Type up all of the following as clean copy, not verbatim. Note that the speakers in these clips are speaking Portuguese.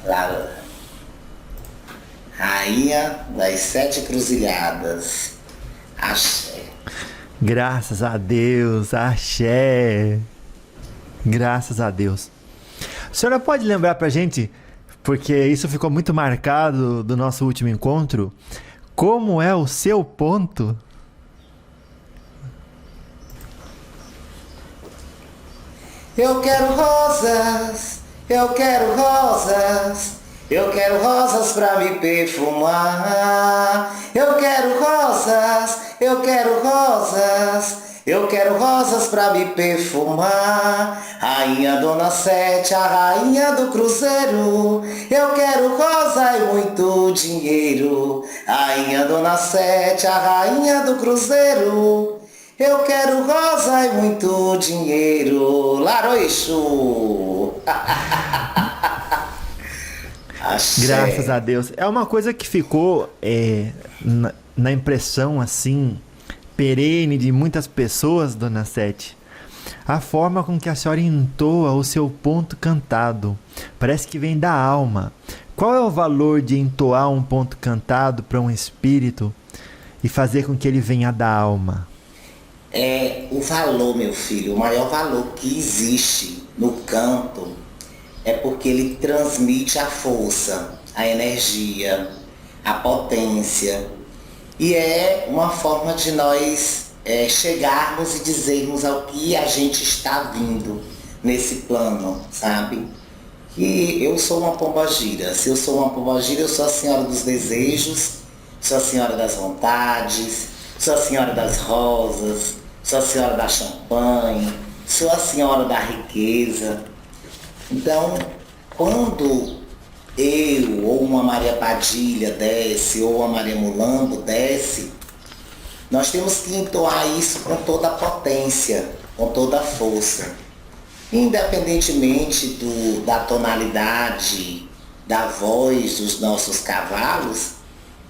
Lara, Rainha das Sete Cruzilhadas. Axé. Graças a Deus, axé. Graças a Deus. A senhora pode lembrar pra gente, porque isso ficou muito marcado do nosso último encontro, como é o seu ponto? Eu quero rosas, eu quero rosas, eu quero rosas pra me perfumar. Eu quero rosas, eu quero rosas, eu quero rosas pra me perfumar. Rainha Dona Sete, a rainha do cruzeiro. Eu quero rosa e muito dinheiro. Rainha Dona Sete, a rainha do cruzeiro. Eu quero rosa e muito dinheiro. Laroixo. Graças Axé. a Deus. É uma coisa que ficou na impressão, assim, perene de muitas pessoas, Dona Sete. A forma com que a senhora entoa o seu ponto cantado. Parece que vem da alma. Qual é o valor de entoar um ponto cantado para um espírito e fazer com que ele venha da alma? É o valor, meu filho, o maior valor que existe no canto é porque ele transmite a força, a energia, a potência. E é uma forma de nós chegarmos e dizermos ao que a gente está vindo nesse plano, sabe? Que eu sou uma pombagira. Se eu sou uma pombagira, eu sou a senhora dos desejos, sou a senhora das vontades, sou a senhora das rosas, sou a senhora da champanhe, sou a senhora da riqueza. Então, quando eu ou uma Maria Padilha desce, ou uma Maria Mulambo desce, nós temos que entoar isso com toda a potência, com toda a força. Independentemente da tonalidade da voz dos nossos cavalos,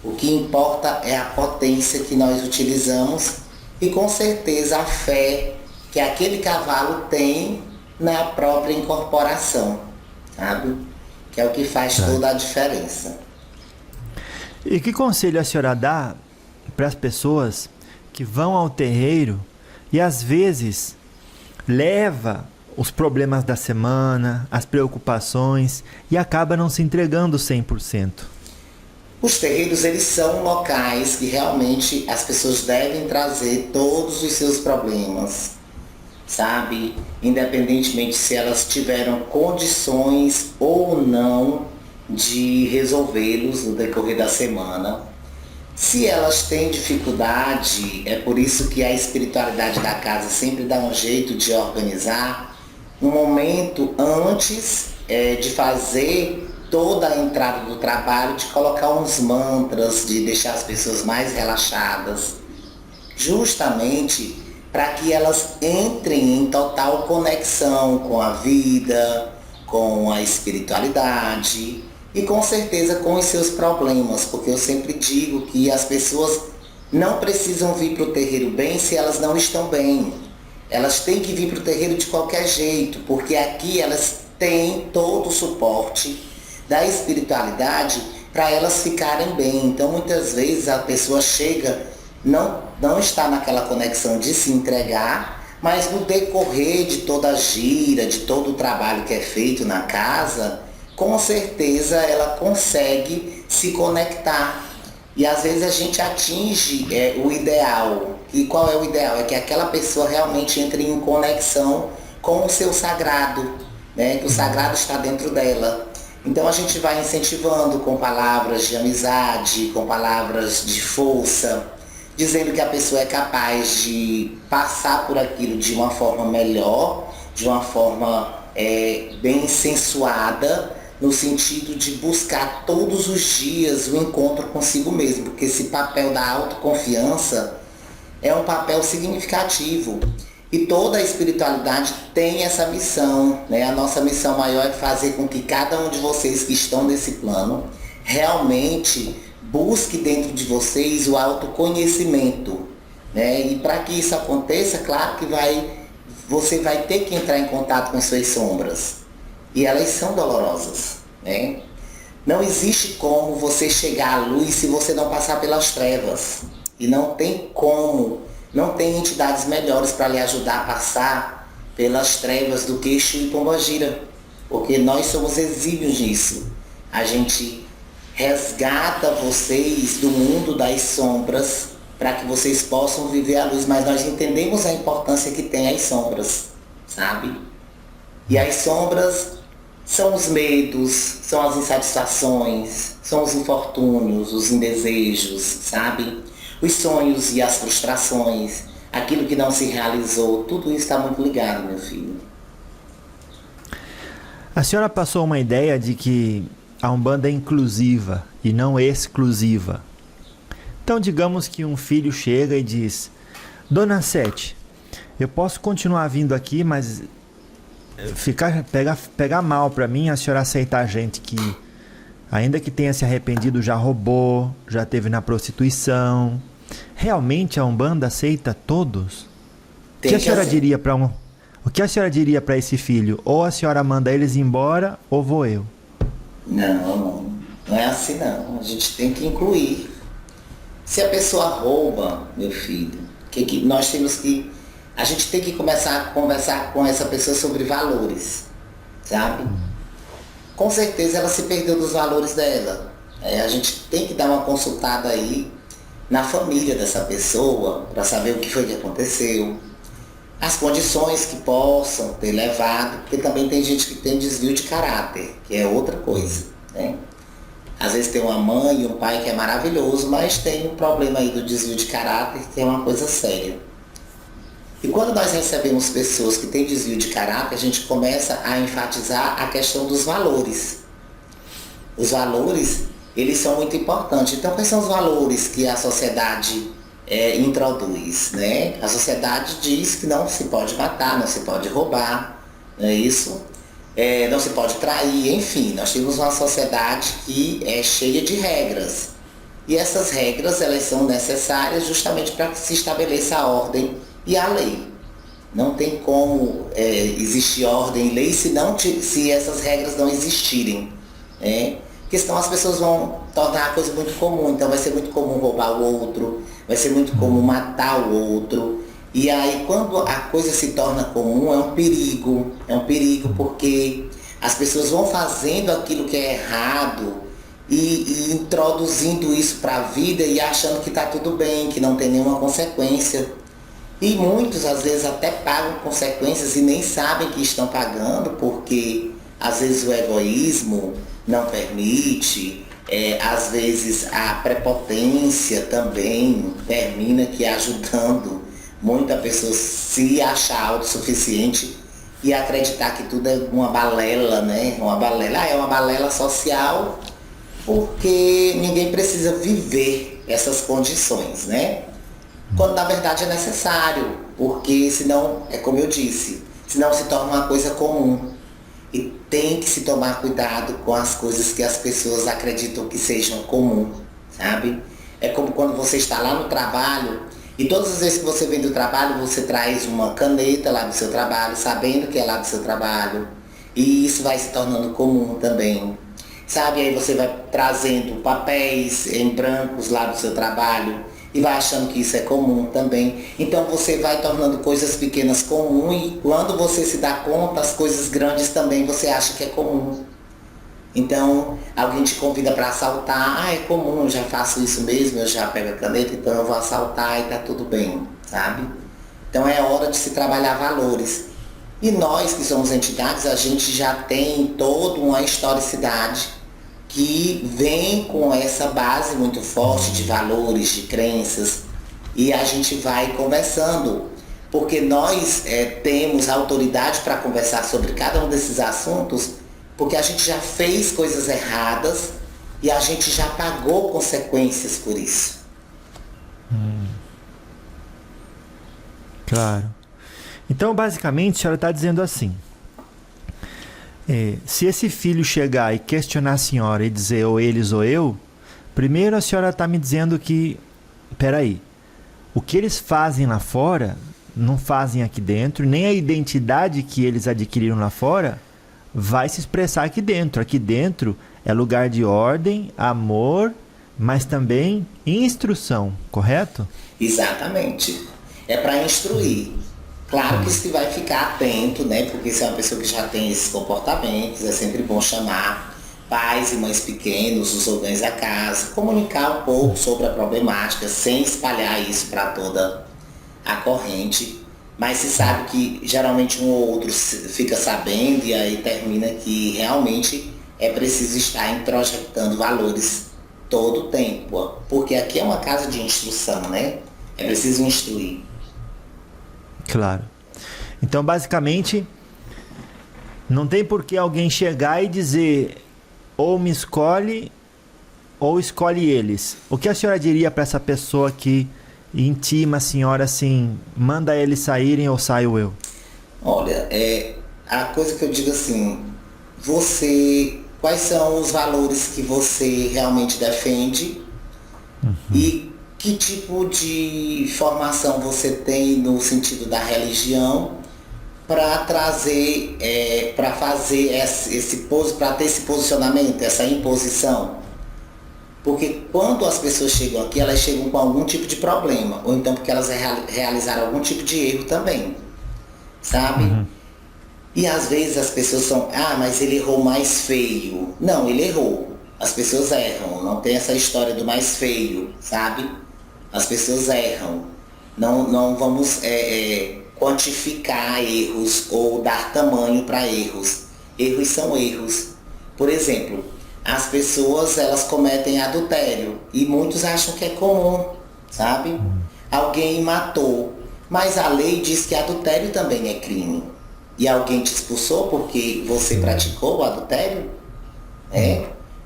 o que importa é a potência que nós utilizamos e com certeza a fé que aquele cavalo tem na própria incorporação, sabe? Que é o que faz toda a diferença. E que conselho a senhora dá para as pessoas que vão ao terreiro e às vezes leva os problemas da semana, as preocupações e acaba não se entregando 100%? Os terreiros, eles são locais que realmente as pessoas devem trazer todos os seus problemas, sabe? Independentemente se elas tiveram condições ou não de resolvê-los no decorrer da semana. Se elas têm dificuldade, é por isso que a espiritualidade da casa sempre dá um jeito de organizar um momento antes de fazer toda a entrada do trabalho, de colocar uns mantras, de deixar as pessoas mais relaxadas, justamente para que elas entrem em total conexão com a vida, com a espiritualidade e com certeza com os seus problemas, porque eu sempre digo que as pessoas não precisam vir para o terreiro bem se elas não estão bem. Elas têm que vir para o terreiro de qualquer jeito, porque aqui elas têm todo o suporte da espiritualidade para elas ficarem bem. Então muitas vezes a pessoa chega, não está naquela conexão de se entregar, mas no decorrer de toda a gira, de todo o trabalho que é feito na casa, com certeza ela consegue se conectar. E às vezes a gente atinge o ideal. E qual é o ideal? É que aquela pessoa realmente entre em conexão com o seu sagrado, né? Que o sagrado está dentro dela. Então a gente vai incentivando com palavras de amizade, com palavras de força, dizendo que a pessoa é capaz de passar por aquilo de uma forma melhor, de uma forma bem sensuada, no sentido de buscar todos os dias o encontro consigo mesmo, porque esse papel da autoconfiança é um papel significativo. E toda a espiritualidade tem essa missão, né? A nossa missão maior é fazer com que cada um de vocês que estão nesse plano realmente busque dentro de vocês o autoconhecimento, né? E para que isso aconteça, claro que você vai ter que entrar em contato com suas sombras. E elas são dolorosas, né? Não existe como você chegar à luz se você não passar pelas trevas. E não tem como, não tem entidades melhores para lhe ajudar a passar pelas trevas do que Exu e Pombagira. Porque nós somos exímios nisso. A gente resgata vocês do mundo das sombras para que vocês possam viver a luz. Mas nós entendemos a importância que tem as sombras, sabe? E as sombras são os medos, são as insatisfações, são os infortúnios, os indesejos, sabe? Os sonhos e as frustrações, aquilo que não se realizou, tudo isso está muito ligado, meu filho. A senhora passou uma ideia de que a Umbanda é inclusiva e não exclusiva. Então, digamos que um filho chega e diz: Dona Sete, eu posso continuar vindo aqui, mas pegar mal para mim a senhora aceitar gente que, ainda que tenha se arrependido, já roubou, já teve na prostituição. Realmente a Umbanda aceita todos? O que a senhora diria para o que a senhora diria para esse filho? Ou a senhora manda eles embora, ou vou eu? Não é assim não. A gente tem que incluir. Se a pessoa rouba, meu filho, a gente tem que começar a conversar com essa pessoa sobre valores, sabe? Com certeza ela se perdeu dos valores dela. A gente tem que dar uma consultada aí na família dessa pessoa para saber o que foi que aconteceu, as condições que possam ter levado, porque também tem gente que tem desvio de caráter, que é outra coisa, né? Às vezes tem uma mãe e um pai que é maravilhoso, mas tem um problema aí do desvio de caráter, que é uma coisa séria. E quando nós recebemos pessoas que têm desvio de caráter, a gente começa a enfatizar a questão dos valores. Os valores, eles são muito importantes. Então, quais são os valores que a sociedade introduz, né? A sociedade diz que não se pode matar, não se pode roubar, não é isso? Não se pode trair, enfim, nós temos uma sociedade que é cheia de regras. E essas regras, elas são necessárias justamente para que se estabeleça a ordem e a lei. Não tem como existir ordem e lei se essas regras não existirem, né? Porque senão as pessoas vão tornar a coisa muito comum. Então vai ser muito comum roubar o outro, vai ser muito comum matar o outro. E aí quando a coisa se torna comum, é um perigo porque as pessoas vão fazendo aquilo que é errado e introduzindo isso para a vida e achando que está tudo bem, que não tem nenhuma consequência. E muitos às vezes até pagam consequências e nem sabem que estão pagando, porque às vezes o egoísmo não permite, às vezes a prepotência também termina que ajudando muita pessoa se achar autossuficiente e acreditar que tudo é uma balela, né? Uma balela social, porque ninguém precisa viver essas condições, né? Quando na verdade é necessário, porque senão, é como eu disse, senão se torna uma coisa comum. E tem que se tomar cuidado com as coisas que as pessoas acreditam que sejam comum, sabe? É como quando você está lá no trabalho e todas as vezes que você vem do trabalho, você traz uma caneta lá do seu trabalho, sabendo que é lá do seu trabalho. E isso vai se tornando comum também, sabe? Aí você vai trazendo papéis em brancos lá do seu trabalho e vai achando que isso é comum também. Então você vai tornando coisas pequenas comum e quando você se dá conta, as coisas grandes também você acha que é comum. Então alguém te convida para assaltar, é comum, eu já faço isso mesmo, eu já pego a caneta, então eu vou assaltar e tá tudo bem, sabe? Então é hora de se trabalhar valores. E nós que somos entidades, a gente já tem toda uma historicidade que vem com essa base muito forte de valores, de crenças, e a gente vai conversando, porque nós temos autoridade para conversar sobre cada um desses assuntos, porque a gente já fez coisas erradas e a gente já pagou consequências por isso. Claro. Então, basicamente, a senhora está dizendo assim: se esse filho chegar e questionar a senhora e dizer ou eles ou eu, primeiro a senhora está me dizendo que, peraí, o que eles fazem lá fora, não fazem aqui dentro, nem a identidade que eles adquiriram lá fora vai se expressar aqui dentro. Aqui dentro é lugar de ordem, amor, mas também instrução, correto? Exatamente. É para instruir. Claro que você vai ficar atento, né? Porque se é uma pessoa que já tem esses comportamentos, é sempre bom chamar pais e mães pequenos, os orgãos da casa, comunicar um pouco sobre a problemática, sem espalhar isso para toda a corrente. Mas se sabe que geralmente um ou outro fica sabendo e aí termina que realmente é preciso estar introjetando valores todo o tempo. Porque aqui é uma casa de instrução, né? É preciso instruir. Claro. Então, basicamente, não tem por que alguém chegar e dizer ou me escolhe ou escolhe eles. O que a senhora diria para essa pessoa que intima a senhora assim, manda eles saírem ou saio eu? Olha, a coisa que eu digo assim, quais são os valores que você realmente defende e que tipo de formação você tem no sentido da religião para trazer, para fazer para ter esse posicionamento, essa imposição? Porque quando as pessoas chegam aqui, elas chegam com algum tipo de problema, ou então porque elas realizaram algum tipo de erro também, sabe? E às vezes as pessoas são, mas ele errou mais feio. Não, ele errou. As pessoas erram, não tem essa história do mais feio, sabe? As pessoas erram. Não vamos quantificar erros ou dar tamanho para erros. Erros são erros. Por exemplo, as pessoas elas cometem adultério e muitos acham que é comum, sabe? Alguém matou, mas a lei diz que adultério também é crime. E alguém te expulsou porque você praticou o adultério?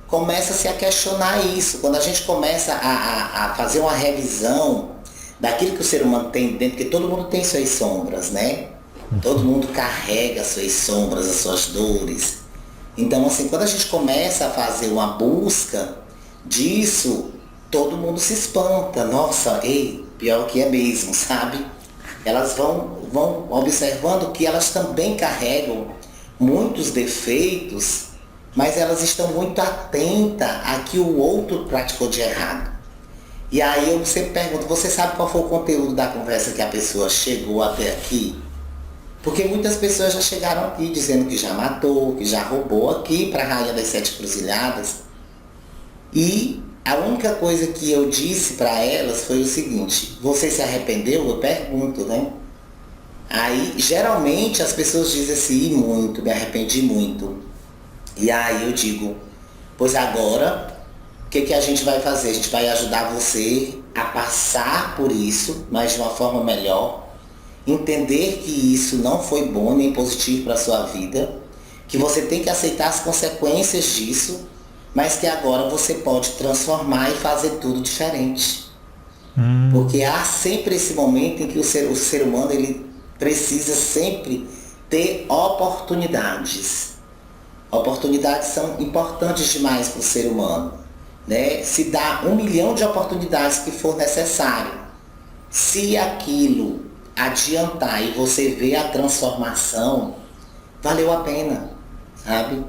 Começa-se a questionar isso. Quando a gente começa a fazer uma revisão daquilo que o ser humano tem dentro, porque todo mundo tem suas sombras, né? Todo mundo carrega suas sombras, as suas dores. Então, assim, quando a gente começa a fazer uma busca disso, todo mundo se espanta. Nossa, pior que é mesmo, sabe? Elas vão observando que elas também carregam muitos defeitos, mas elas estão muito atentas a que o outro praticou de errado. E aí eu sempre pergunto, você sabe qual foi o conteúdo da conversa que a pessoa chegou até aqui? Porque muitas pessoas já chegaram aqui dizendo que já matou, que já roubou aqui para a Rainha das Sete Cruzilhadas. E a única coisa que eu disse para elas foi o seguinte, você se arrependeu? Eu pergunto, né? Aí, geralmente, as pessoas dizem assim, muito, me arrependi muito. E aí eu digo, pois agora, o que a gente vai fazer? A gente vai ajudar você a passar por isso, mas de uma forma melhor. Entender que isso não foi bom nem positivo para a sua vida, que você tem que aceitar as consequências disso, mas que agora você pode transformar e fazer tudo diferente. Porque há sempre esse momento em que o ser humano ele precisa sempre ter oportunidades. Oportunidades são importantes demais para o ser humano, né? Se dá 1 milhão de oportunidades que for necessário. Se aquilo adiantar e você ver a transformação, valeu a pena, sabe?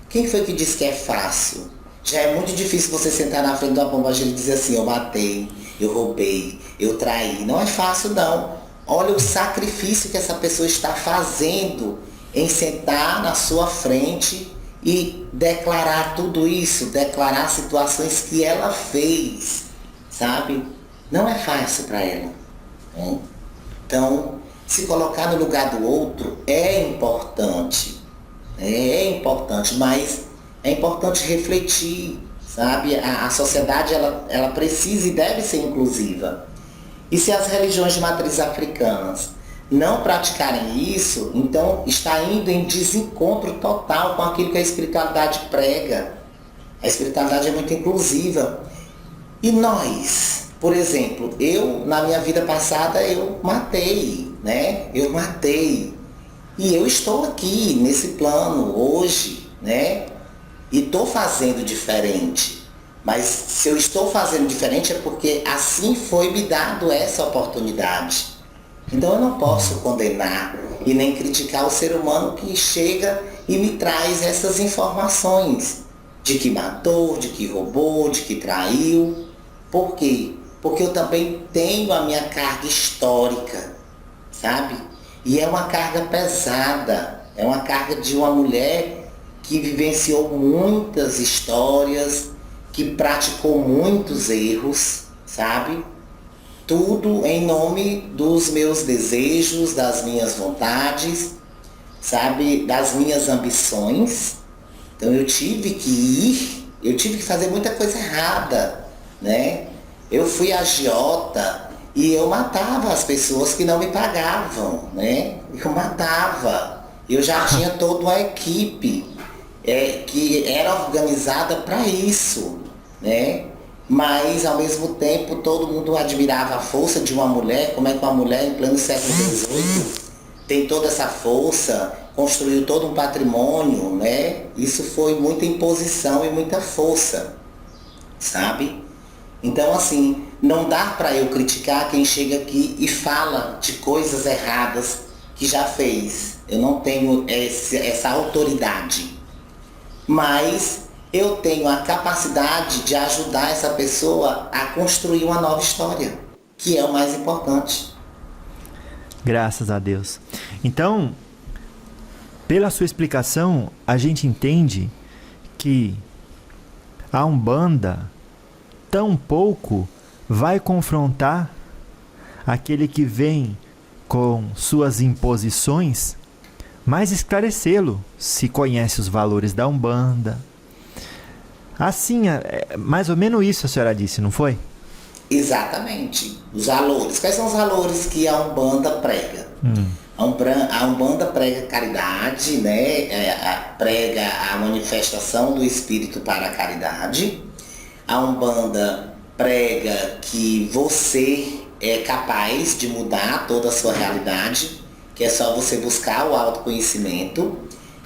Quem foi que disse que é fácil? Já é muito difícil você sentar na frente de uma pombagira e dizer assim, eu matei, eu roubei, eu traí. Não é fácil não. Olha o sacrifício que essa pessoa está fazendo em sentar na sua frente e declarar tudo isso, declarar situações que ela fez, sabe? Não é fácil para ela, né? Então, se colocar no lugar do outro é importante, mas é importante refletir, sabe? A sociedade ela precisa e deve ser inclusiva. E se as religiões de matriz africanas não praticarem isso, então está indo em desencontro total com aquilo que a espiritualidade prega. A espiritualidade é muito inclusiva. E nós, por exemplo, eu na minha vida passada eu matei, né? Eu matei. E eu estou aqui nesse plano hoje, né? E estou fazendo diferente. Mas se eu estou fazendo diferente é porque assim foi me dado essa oportunidade. Então eu não posso condenar e nem criticar o ser humano que chega e me traz essas informações de que matou, de que roubou, de que traiu. Por quê? Porque eu também tenho a minha carga histórica, sabe? E é uma carga pesada, é uma carga de uma mulher que vivenciou muitas histórias, que praticou muitos erros, sabe? Tudo em nome dos meus desejos, das minhas vontades, sabe? Das minhas ambições. Então eu tive que fazer muita coisa errada, né? Eu fui agiota e eu matava as pessoas que não me pagavam, né? Eu matava. Eu já tinha toda uma equipe que era organizada para isso, né? Mas ao mesmo tempo todo mundo admirava a força de uma mulher, como é que uma mulher em pleno século XVIII tem toda essa força, construiu todo um patrimônio, né? Isso foi muita imposição e muita força, sabe? Então, assim, não dá para eu criticar quem chega aqui e fala de coisas erradas que já fez. Eu não tenho essa autoridade. Mas eu tenho a capacidade de ajudar essa pessoa a construir uma nova história, que é o mais importante. Graças a Deus. Então, pela sua explicação, a gente entende que a Umbanda tampouco vai confrontar aquele que vem com suas imposições, mas esclarecê-lo se conhece os valores da Umbanda. Assim, mais ou menos isso a senhora disse, não foi? Exatamente. Os valores. Quais são os valores que a Umbanda prega? A Umbanda prega caridade, né? Prega a manifestação do Espírito para a caridade. A Umbanda prega que você é capaz de mudar toda a sua realidade, que é só você buscar o autoconhecimento.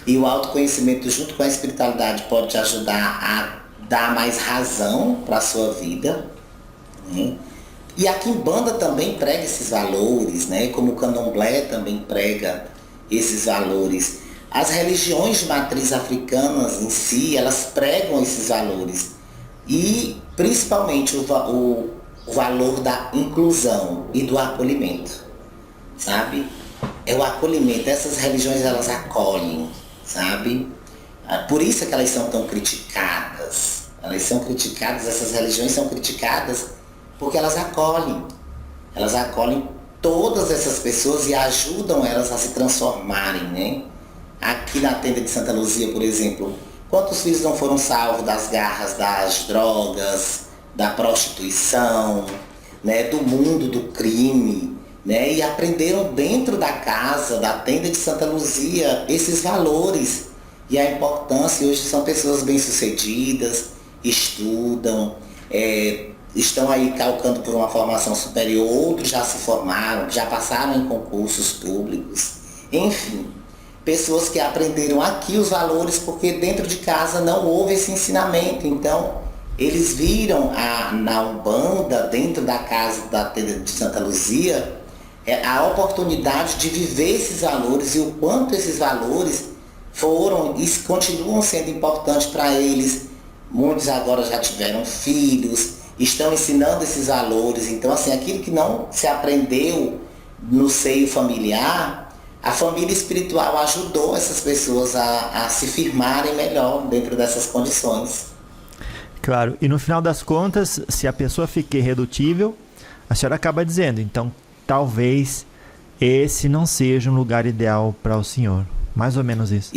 E o autoconhecimento junto com a espiritualidade pode te ajudar a dar mais razão para a sua vida, né? E a Quimbanda também prega esses valores, né? Como o Candomblé também prega esses valores. As religiões de matriz africanas em si, elas pregam esses valores. E principalmente o valor da inclusão e do acolhimento, sabe? É o acolhimento. Essas religiões, elas acolhem, sabe? Por isso é que elas são tão criticadas. Elas são criticadas, essas religiões são criticadas porque elas acolhem. Elas acolhem todas essas pessoas e ajudam elas a se transformarem, né? Aqui na tenda de Santa Luzia, por exemplo, quantos filhos não foram salvos das garras das drogas, da prostituição, né? Do mundo do crime, né? E aprenderam dentro da casa, da tenda de Santa Luzia, esses valores e a importância. Hoje são pessoas bem-sucedidas, estudam, estão aí calcando por uma formação superior, outros já se formaram, já passaram em concursos públicos, enfim, pessoas que aprenderam aqui os valores porque dentro de casa não houve esse ensinamento. Então eles viram na Umbanda, dentro da casa da tenda de Santa Luzia, a oportunidade de viver esses valores e o quanto esses valores foram e continuam sendo importantes para eles. Muitos agora já tiveram filhos, estão ensinando esses valores. Então, assim, aquilo que não se aprendeu no seio familiar, a família espiritual ajudou essas pessoas a se firmarem melhor dentro dessas condições. Claro, e no final das contas, se a pessoa fica irredutível, a senhora acaba dizendo, então talvez esse não seja um lugar ideal para o senhor. Mais ou menos isso.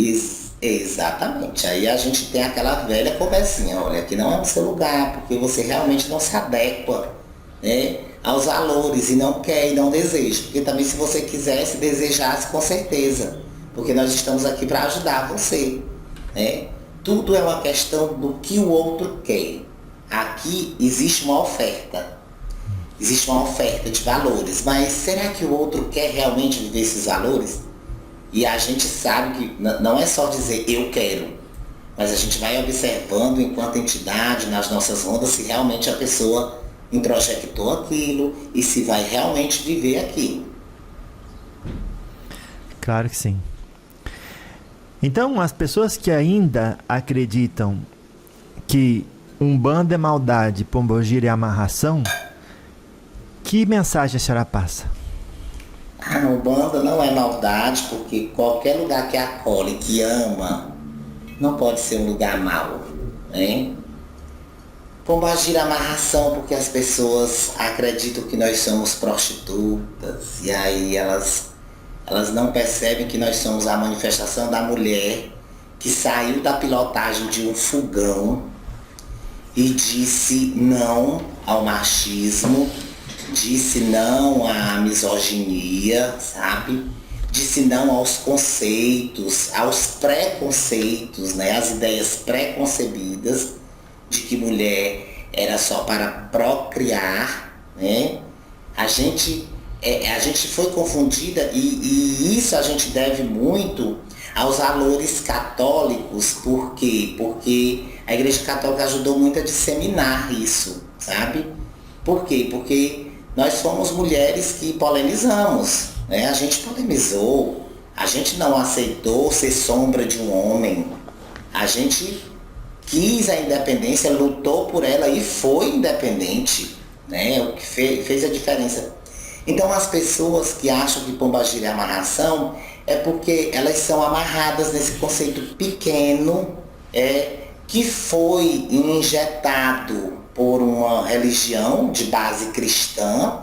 Exatamente. Aí a gente tem aquela velha conversinha, olha, aqui não é o seu lugar, porque você realmente não se adequa, né, aos valores e não quer e não deseja. Porque também se você quisesse, desejasse, com certeza. Porque nós estamos aqui para ajudar você, né? Tudo é uma questão do que o outro quer. Aqui existe uma oferta. Existe uma oferta de valores. Mas será que o outro quer realmente viver esses valores? E a gente sabe que não é só dizer eu quero, mas a gente vai observando enquanto entidade, nas nossas rondas, se realmente a pessoa introspectou aquilo e se vai realmente viver aquilo. Claro que sim. Então, as pessoas que ainda acreditam que Umbanda é maldade, Pombogira é amarração, que mensagem a senhora passa? A Umbanda não é maldade, porque qualquer lugar que acolhe, que ama, não pode ser um lugar mau, né? Pombogira é amarração, porque as pessoas acreditam que nós somos prostitutas, e aí elas não percebem que nós somos a manifestação da mulher que saiu da pilotagem de um fogão e disse não ao machismo, disse não à misoginia, sabe? Disse não aos conceitos, aos preconceitos, né? As ideias preconcebidas de que mulher era só para procriar, né? A gente foi confundida e isso a gente deve muito aos valores católicos. Por quê? Porque a Igreja Católica ajudou muito a disseminar isso, sabe? Por quê? Porque nós fomos mulheres que polemizamos, né? A gente polemizou, a gente não aceitou ser sombra de um homem, a gente quis a independência, lutou por ela e foi independente, né? O que fez a diferença. Então as pessoas que acham que Pombogira é amarração é porque elas são amarradas nesse conceito pequeno que foi injetado por uma religião de base cristã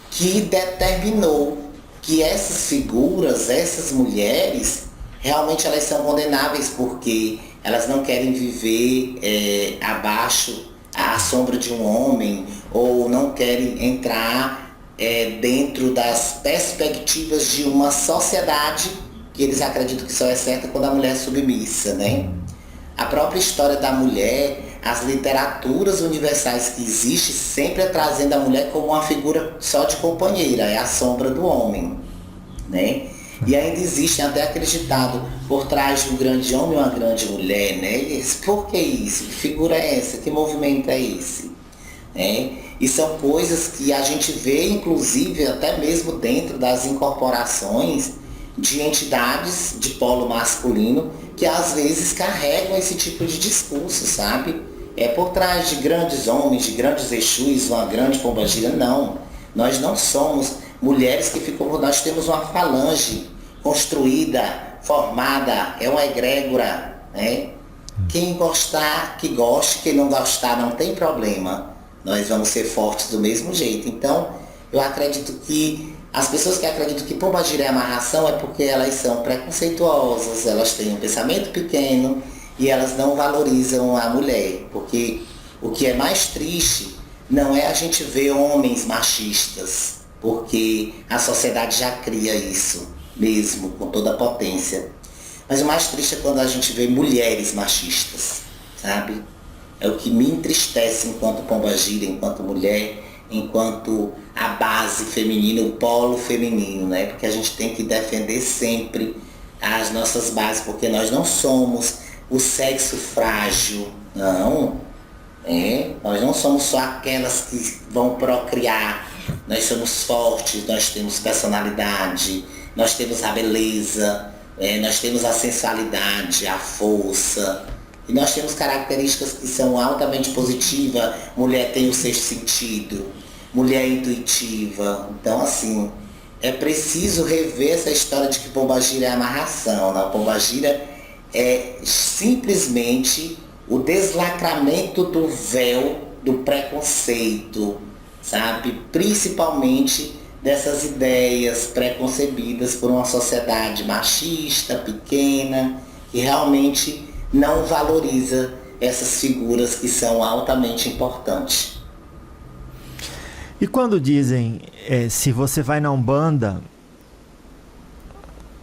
que determinou que essas figuras, essas mulheres, realmente elas são condenáveis porque elas não querem viver abaixo à sombra de um homem ou não querem entrar dentro das perspectivas de uma sociedade que eles acreditam que só é certa quando a mulher é submissa, né? A própria história da mulher, as literaturas universais que existem, sempre trazendo a mulher como uma figura só de companheira, é a sombra do homem, né? E ainda existe até aquele ditado, por trás de um grande homem uma grande mulher, né? Por que isso? Que figura é essa? Que movimento é esse? E são coisas que a gente vê, inclusive, até mesmo dentro das incorporações de entidades de polo masculino que às vezes carregam esse tipo de discurso, sabe? Por trás de grandes homens, de grandes Exus, uma grande Pombogira, não. Nós não somos mulheres que ficam... Nós temos uma falange construída, formada, é uma egrégora, né? Quem gostar, que goste, quem não gostar, não tem problema. Nós vamos ser fortes do mesmo jeito. Então, eu acredito que as pessoas que acreditam que Pombogira é amarração é porque elas são preconceituosas, elas têm um pensamento pequeno e elas não valorizam a mulher. Porque o que é mais triste não é a gente ver homens machistas, porque a sociedade já cria isso mesmo, com toda a potência. Mas o mais triste é quando a gente vê mulheres machistas, sabe? É o que me entristece enquanto Pombogira, enquanto mulher, enquanto a base feminina, o polo feminino, né? Porque a gente tem que defender sempre as nossas bases, porque nós não somos o sexo frágil, não. Nós não somos só aquelas que vão procriar, nós somos fortes, nós temos personalidade, nós temos a beleza, nós temos a sensualidade, a força. E nós temos características que são altamente positivas. Mulher tem o sexto sentido, mulher é intuitiva. Então, assim, é preciso rever essa história de que Pombogira é amarração. Não, Pombogira é simplesmente o deslacramento do véu do preconceito, sabe? Principalmente dessas ideias preconcebidas por uma sociedade machista, pequena, que realmente não valoriza essas figuras que são altamente importantes. E quando dizem, se você vai na Umbanda,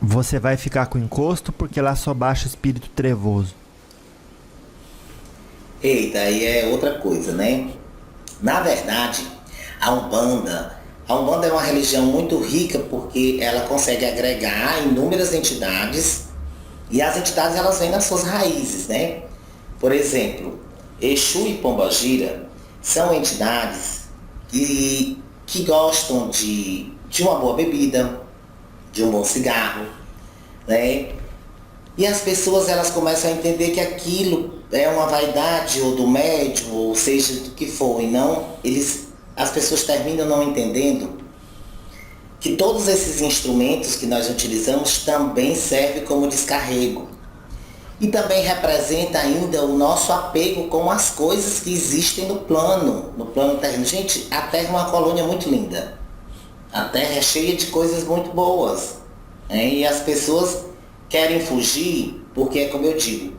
você vai ficar com encosto porque lá só baixa espírito trevoso? Eita, aí é outra coisa, né? Na verdade, a Umbanda é uma religião muito rica porque ela consegue agregar inúmeras entidades. E as entidades, elas vêm nas suas raízes, né? Por exemplo, Exu e Pombogira são entidades que gostam de uma boa bebida, de um bom cigarro, né? E as pessoas, elas começam a entender que aquilo é uma vaidade ou do médium, ou seja, do que for, e não, as pessoas terminam não entendendo que todos esses instrumentos que nós utilizamos também servem como descarrego. E também representa ainda o nosso apego com as coisas que existem no plano terreno. Gente, a Terra é uma colônia muito linda. A Terra é cheia de coisas muito boas, né? E as pessoas querem fugir porque, como eu digo,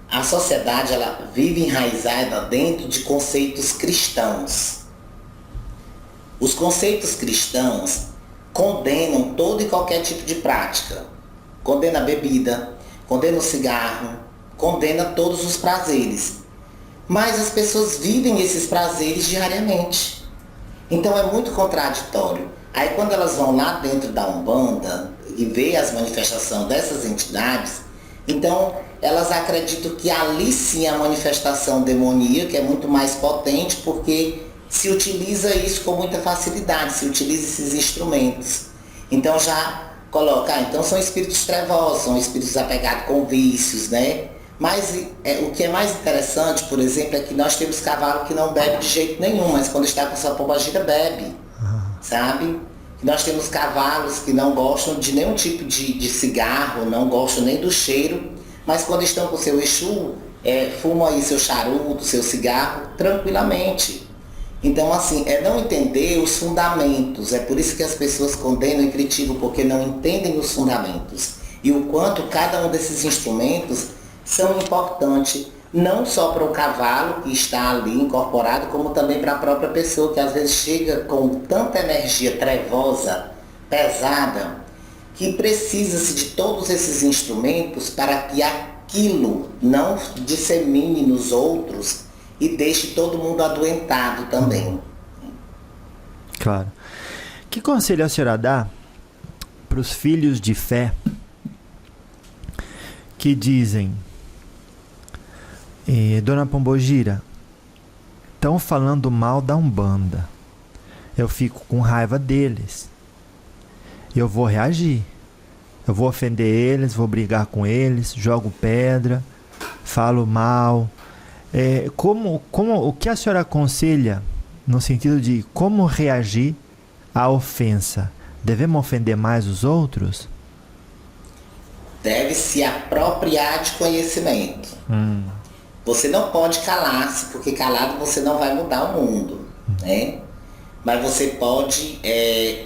a sociedade ela vive enraizada dentro de conceitos cristãos. Os conceitos cristãos condenam todo e qualquer tipo de prática. Condena a bebida, condena o cigarro, condena todos os prazeres. Mas as pessoas vivem esses prazeres diariamente. Então é muito contraditório. Aí quando elas vão lá dentro da Umbanda e vê as manifestações dessas entidades, então elas acreditam que ali sim a manifestação demoníaca é muito mais potente, porque se utiliza isso com muita facilidade, se utiliza esses instrumentos. Então já coloca, então são espíritos trevosos, são espíritos apegados com vícios, né? Mas o que é mais interessante, por exemplo, é que nós temos cavalo que não bebe de jeito nenhum, mas quando está com sua pombagira bebe, sabe? Nós temos cavalos que não gostam de nenhum tipo de cigarro, não gostam nem do cheiro, mas quando estão com seu Exu, fumam aí seu charuto, seu cigarro, tranquilamente. Então, assim, é não entender os fundamentos. É por isso que as pessoas condenam e criticam, porque não entendem os fundamentos. E o quanto cada um desses instrumentos são importantes, não só para o cavalo que está ali incorporado, como também para a própria pessoa, que às vezes chega com tanta energia trevosa, pesada, que precisa-se de todos esses instrumentos para que aquilo não dissemine nos outros e deixe todo mundo adoentado também. Claro. Que conselho a senhora dá para os filhos de fé que dizem: Dona Pombogira, estão falando mal da Umbanda, eu fico com raiva deles, eu vou reagir, eu vou ofender eles, vou brigar com eles, jogo pedra, falo mal. O que a senhora aconselha no sentido de como reagir à ofensa? Devemos ofender mais os outros? Deve se apropriar de conhecimento. Você não pode calar-se, porque calado você não vai mudar o mundo, né? Mas você pode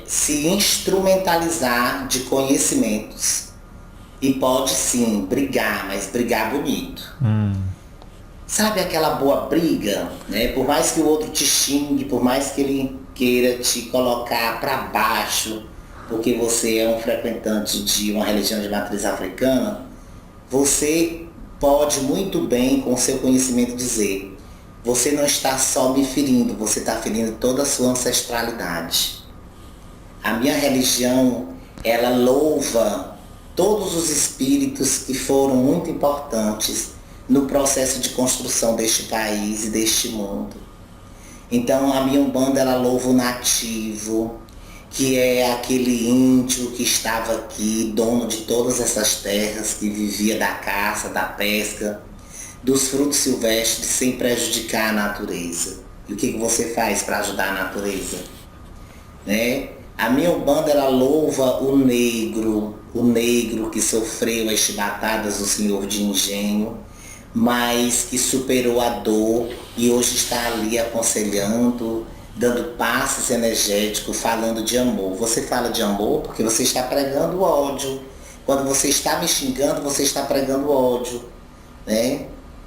se instrumentalizar de conhecimentos. E pode sim brigar, mas brigar bonito. Sabe aquela boa briga, né? Por mais que o outro te xingue, por mais que ele queira te colocar para baixo, porque você é um frequentante de uma religião de matriz africana, você pode muito bem, com seu conhecimento, dizer: você não está só me ferindo, você está ferindo toda a sua ancestralidade. A minha religião, ela louva todos os espíritos que foram muito importantes no processo de construção deste país e deste mundo. Então a minha Umbanda, ela louva o nativo, que é aquele índio que estava aqui, dono de todas essas terras, que vivia da caça, da pesca, dos frutos silvestres, sem prejudicar a natureza. E o que você faz para ajudar a natureza? Né? A minha Umbanda, ela louva o negro que sofreu as chibatadas do senhor de engenho, mas que superou a dor e hoje está ali aconselhando, dando passes energéticos, falando de amor. Você fala de amor porque você está pregando ódio. Quando você está me xingando, você está pregando ódio, né?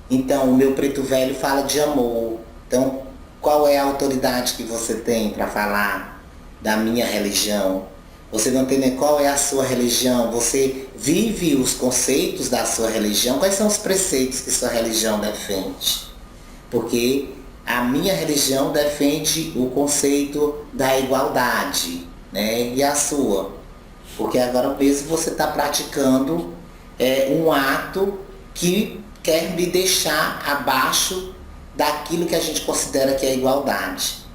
Então, o meu preto velho fala de amor. Então, qual é a autoridade que você tem para falar da minha religião? Você não tem nem qual é a sua religião. Você vive os conceitos da sua religião. Quais são os preceitos que sua religião defende? Porque a minha religião defende o conceito da igualdade, né? E a sua? Porque agora mesmo você está praticando um ato que quer me deixar abaixo daquilo que a gente considera que é igualdade.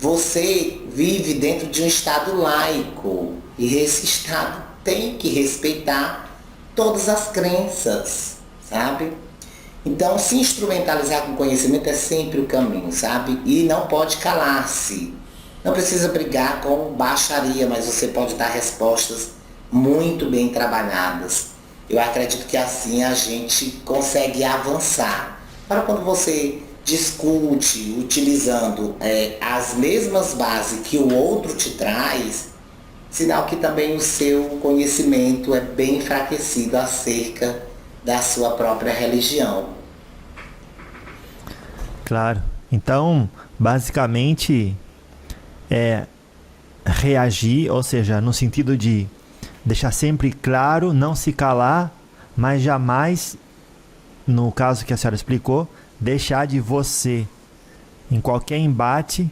Você vive dentro de um Estado laico e esse Estado tem que respeitar todas as crenças, sabe? Então, se instrumentalizar com conhecimento é sempre o caminho, sabe? E não pode calar-se. Não precisa brigar com baixaria, mas você pode dar respostas muito bem trabalhadas. Eu acredito que assim a gente consegue avançar. Para quando você discute utilizando as mesmas bases que o outro te traz, sinal que também o seu conhecimento é bem enfraquecido acerca da sua própria religião. Claro. Então, basicamente, é reagir, ou seja, no sentido de deixar sempre claro, não se calar, mas jamais, no caso que a senhora explicou, deixar de você, em qualquer embate,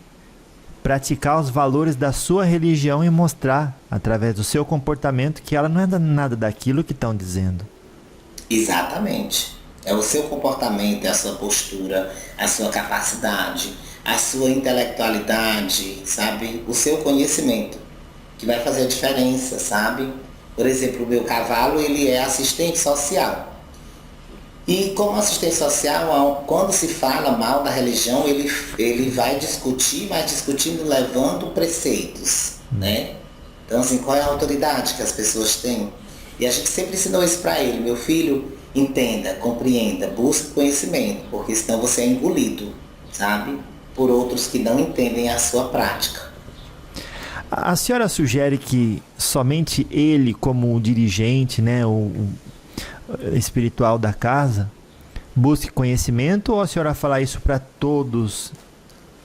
praticar os valores da sua religião e mostrar, através do seu comportamento, que ela não é nada daquilo que estão dizendo. Exatamente. É o seu comportamento, é a sua postura, a sua capacidade, a sua intelectualidade, sabe? O seu conhecimento, que vai fazer a diferença, sabe? Por exemplo, o meu cavalo, ele é assistente social. E como assistente social, quando se fala mal da religião, ele vai discutir, mas discutindo levando preceitos, né? Então, assim, qual é a autoridade que as pessoas têm? E a gente sempre ensinou isso para ele: meu filho, entenda, compreenda, busque conhecimento, porque senão você é engolido, sabe? Por outros que não entendem a sua prática. A senhora sugere que somente ele, como o dirigente, né, o espiritual da casa, busque conhecimento, ou a senhora fala isso para todos?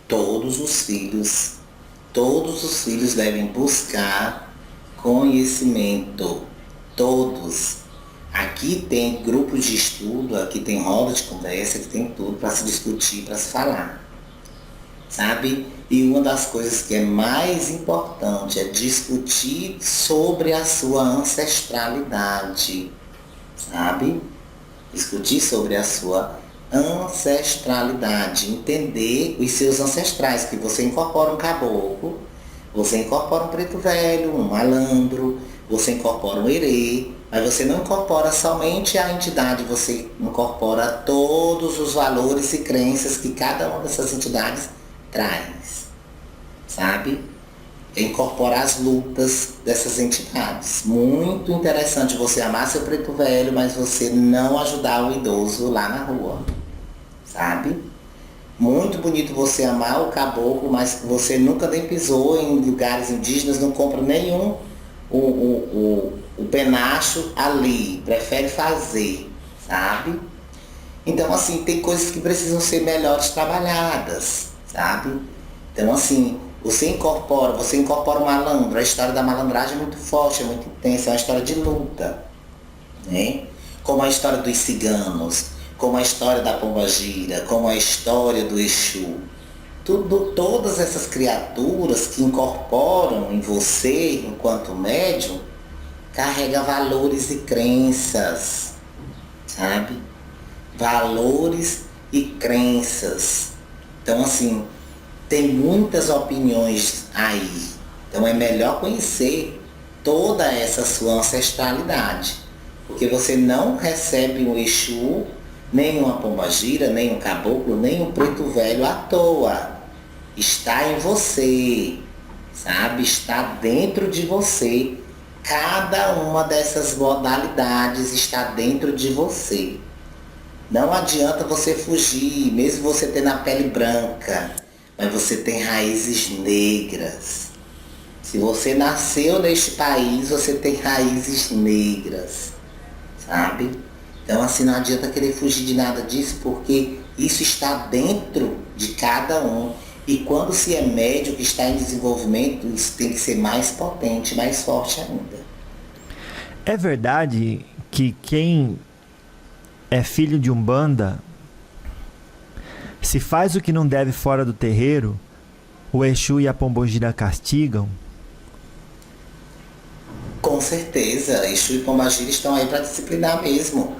Todos os filhos devem buscar conhecimento, todos. Aqui tem grupos de estudo, aqui tem roda de conversa, aqui tem tudo para se discutir, para se falar, sabe? E uma das coisas que é mais importante é discutir sobre a sua ancestralidade, sabe? Discutir sobre a sua ancestralidade, entender os seus ancestrais, que você incorpora um caboclo, você incorpora um preto velho, um malandro, você incorpora um herê, mas você não incorpora somente a entidade, você incorpora todos os valores e crenças que cada uma dessas entidades traz, sabe? Incorporar as lutas dessas entidades. Muito interessante você amar seu preto velho, mas você não ajudar o idoso lá na rua, sabe? Muito bonito você amar o caboclo, mas você nunca nem pisou em lugares indígenas, não compra nenhum o penacho ali, prefere fazer, sabe? Então, assim, tem coisas que precisam ser melhores trabalhadas, sabe? Então, assim, você incorpora o malandro, a história da malandragem é muito forte, é muito intensa, é uma história de luta, né? Como a história dos ciganos, como a história da pombagira, como a história do Exu. Todas essas criaturas que incorporam em você, enquanto médium, carrega valores e crenças, sabe? Valores e crenças. Então, assim, tem muitas opiniões aí. Então é melhor conhecer toda essa sua ancestralidade, porque você não recebe um Exu, nem uma pombagira, nem um caboclo, nem um preto velho à toa. Está em você, sabe? Está dentro de você. Cada uma dessas modalidades está dentro de você. Não adianta você fugir, mesmo você tendo a pele branca, mas você tem raízes negras. Se você nasceu neste país, você tem raízes negras, sabe? Então, assim, não adianta querer fugir de nada disso, porque isso está dentro de cada um. E quando se é médio que está em desenvolvimento, isso tem que ser mais potente, mais forte ainda. É verdade que quem é filho de Umbanda, se faz o que não deve fora do terreiro, o Exu e a Pombogira castigam? Com certeza, Exu e Pombagira estão aí para disciplinar mesmo.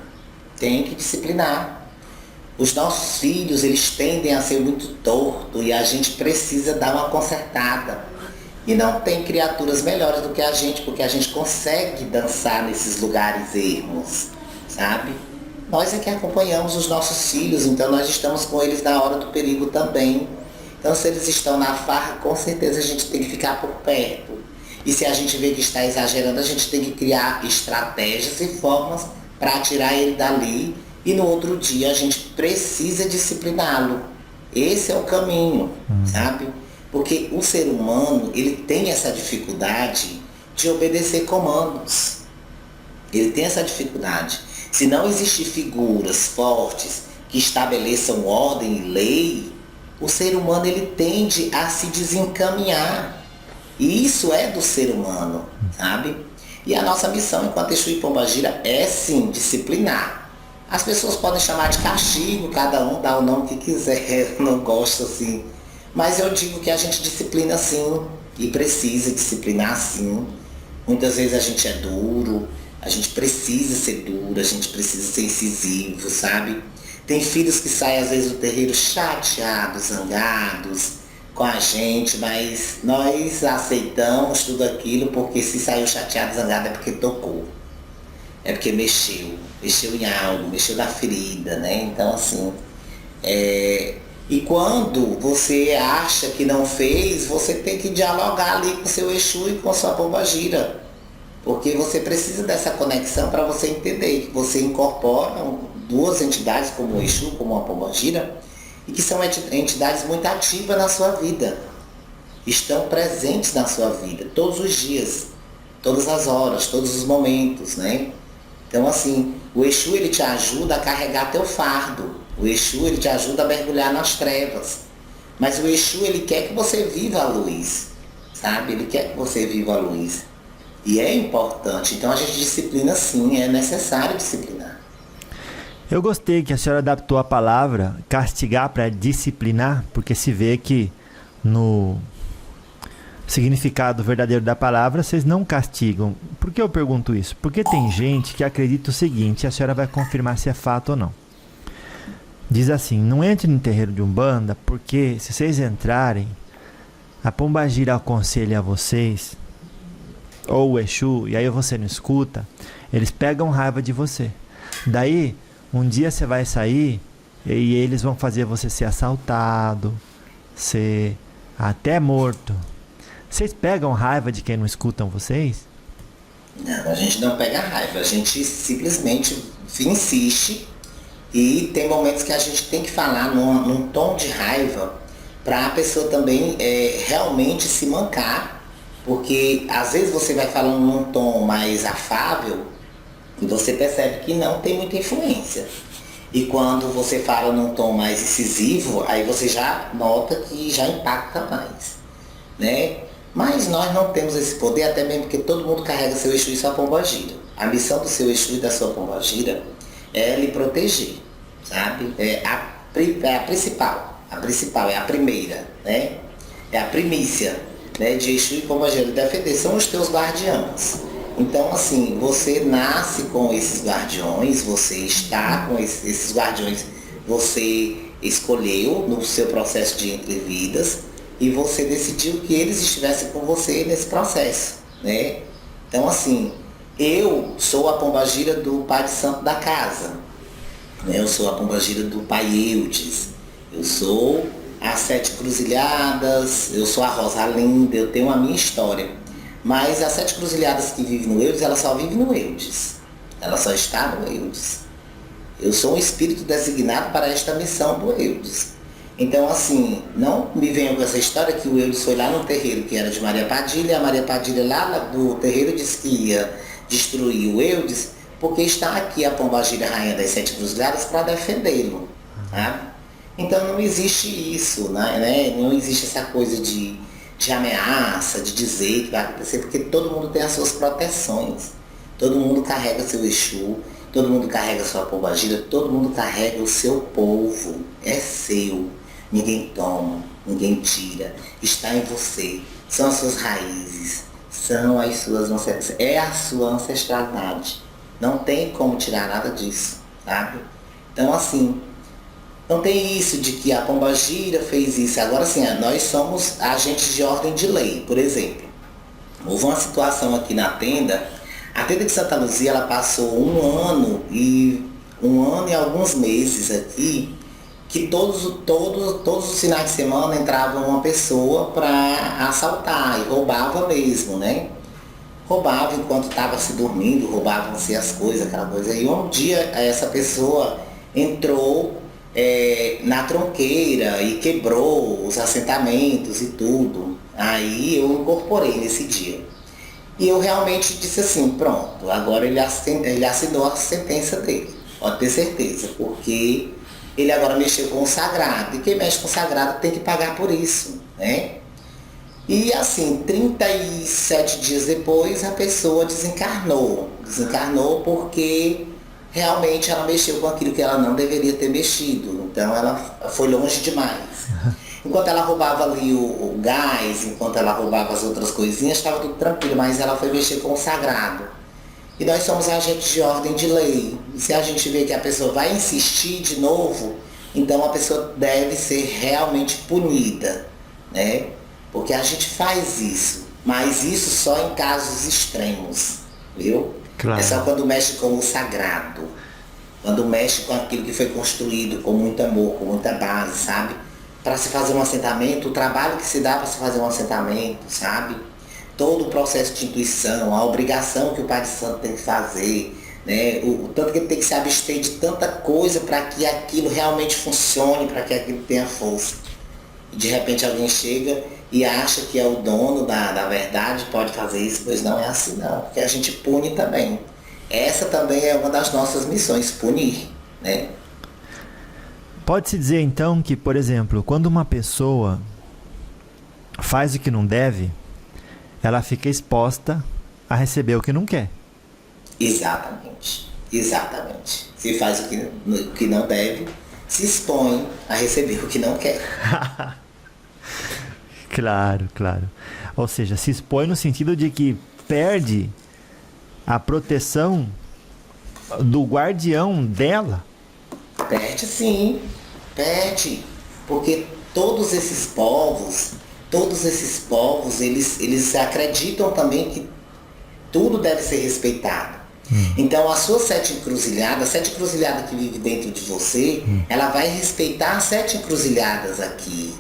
Tem que disciplinar. Os nossos filhos, eles tendem a ser muito tortos e a gente precisa dar uma consertada. E não tem criaturas melhores do que a gente, porque a gente consegue dançar nesses lugares ermos, sabe? nós é que acompanhamos os nossos filhos, então nós estamos com eles na hora do perigo também. Então se eles estão na farra, com certeza a gente tem que ficar por perto. E se a gente vê que está exagerando, a gente tem que criar estratégias e formas para tirar ele dali. E no outro dia a gente precisa discipliná-lo. Esse é o caminho, sabe? Porque o ser humano, ele tem essa dificuldade de obedecer comandos. Ele tem essa dificuldade. Se não existir figuras fortes que estabeleçam ordem e lei, o ser humano ele tende a se desencaminhar. E isso é do ser humano, sabe? E a nossa missão enquanto Exu e Pombagira é sim disciplinar. As pessoas podem chamar de castigo, cada um dá o nome que quiser, eu não gosto assim. Mas eu digo que a gente disciplina sim, e precisa disciplinar sim. Muitas vezes a gente é duro, a gente precisa ser duro, a gente precisa ser incisivo, sabe? Tem filhos que saem às vezes do terreiro chateados, zangados com a gente, mas nós aceitamos tudo aquilo porque se saiu chateado, zangado é porque tocou. É porque mexeu em algo, mexeu na ferida, né? Então assim, e quando você acha que não fez, você tem que dialogar ali com seu Exu e com sua Pombagira. Porque você precisa dessa conexão para você entender que você incorpora duas entidades como o Exu, como a Pombagira, e que são entidades muito ativas na sua vida. Estão presentes na sua vida, todos os dias, todas as horas, todos os momentos, né? Então assim, o Exu ele te ajuda a carregar teu fardo. O Exu ele te ajuda a mergulhar nas trevas. Mas o Exu ele quer que você viva a luz, sabe? Ele quer que você viva a luz. E é importante, então a gente disciplina sim, é necessário disciplinar. Eu gostei que a senhora adaptou a palavra castigar para disciplinar, porque se vê que no significado verdadeiro da palavra vocês não castigam. Por que eu pergunto isso? Porque tem gente que acredita o seguinte, a senhora vai confirmar se é fato ou não. Diz assim, não entre no terreiro de Umbanda, porque se vocês entrarem, a Pombagira aconselha a vocês, ou o Exu, e aí você não escuta, eles pegam raiva de você. Daí, um dia você vai sair e eles vão fazer você ser assaltado, ser até morto. Vocês pegam raiva de quem não escutam vocês? Não, a gente não pega raiva, a gente simplesmente insiste e tem momentos que a gente tem que falar num tom de raiva para a pessoa também realmente se mancar. Porque às vezes você vai falando num tom mais afável e você percebe que não tem muita influência. E quando você fala num tom mais incisivo, aí você já nota que já impacta mais, né? Mas nós não temos esse poder, até mesmo porque todo mundo carrega seu Exu e sua Pombagira. A missão do seu Exu e da sua Pombagira é lhe proteger, sabe? É a principal, é a primeira, né? É a primícia, né, de Exu e Pombagira, defender, são os teus guardiães. Então assim, você nasce com esses guardiões, você está com esses guardiões, você escolheu no seu processo de entre vidas e você decidiu que eles estivessem com você nesse processo, né? Então assim, eu sou a Pombagira do Pai de Santo da casa, né? Eu sou a Pombagira do Pai Eudes, eu sou as 7 Cruzilhadas, eu sou a Rosalinda, eu tenho a minha história. Mas as 7 Cruzilhadas que vivem no Eudes, ela só vive no Eudes. Ela só está no Eudes. Eu sou um espírito designado para esta missão do Eudes. Então assim, não me venham com essa história que o Eudes foi lá no terreiro que era de Maria Padilha, e a Maria Padilha lá do terreiro disse que ia destruir o Eudes, porque está aqui a Pombagira, rainha das 7 Cruzilhadas, para defendê-lo. Tá? Então não existe isso, né? Não existe essa coisa de ameaça, de dizer que vai acontecer, porque todo mundo tem as suas proteções. Todo mundo carrega seu Exu, todo mundo carrega sua Pombagira, todo mundo carrega o seu povo. É seu. Ninguém toma, ninguém tira. Está em você. São as suas raízes, são as suas ancestralidades. É a sua ancestralidade. Não tem como tirar nada disso, sabe? Então assim, não tem isso de que a Pombagira fez isso. Agora sim, nós somos agentes de ordem de lei. Por exemplo, houve uma situação aqui na tenda. A tenda de Santa Luzia, ela passou um ano e um ano e alguns meses aqui, que todos os finais de semana entrava uma pessoa para assaltar e roubava mesmo, né? Roubava enquanto estava se dormindo, roubavam-se as coisas, aquela coisa. E um dia essa pessoa entrou na tronqueira e quebrou os assentamentos e tudo. Aí eu incorporei nesse dia. E eu realmente disse assim, pronto, agora ele assinou a sentença dele, pode ter certeza, porque ele agora mexeu com o sagrado, e quem mexe com o sagrado tem que pagar por isso, né? E assim, 37 dias depois a pessoa desencarnou porque realmente ela mexeu com aquilo que ela não deveria ter mexido, então ela foi longe demais. Enquanto ela roubava ali o gás, enquanto ela roubava as outras coisinhas, estava tudo tranquilo, mas ela foi mexer com o sagrado. E nós somos agentes de ordem de lei. E se a gente vê que a pessoa vai insistir de novo, então a pessoa deve ser realmente punida, né? Porque a gente faz isso, mas isso só em casos extremos, viu? Claro. É só quando mexe com o sagrado, quando mexe com aquilo que foi construído com muito amor, com muita base, sabe? Para se fazer um assentamento, o trabalho que se dá para se fazer um assentamento, sabe? Todo o processo de intuição, a obrigação que o Pai de Santo tem que fazer, né? O tanto que ele tem que se abster de tanta coisa para que aquilo realmente funcione, para que aquilo tenha força. E de repente alguém chega e acha que é o dono da verdade, pode fazer isso, pois não é assim não, porque a gente pune também. Essa também é uma das nossas missões, punir, né? Pode-se dizer então que, por exemplo, quando uma pessoa faz o que não deve, ela fica exposta a receber o que não quer. Exatamente. Se faz o que não deve, se expõe a receber o que não quer. Claro. Ou seja, se expõe no sentido de que perde a proteção do guardião dela. Perde sim, perde. Porque todos esses povos, eles acreditam também que tudo deve ser respeitado. Então a sua a sete encruzilhada que vive dentro de você, ela vai respeitar as 7 encruzilhadas aqui.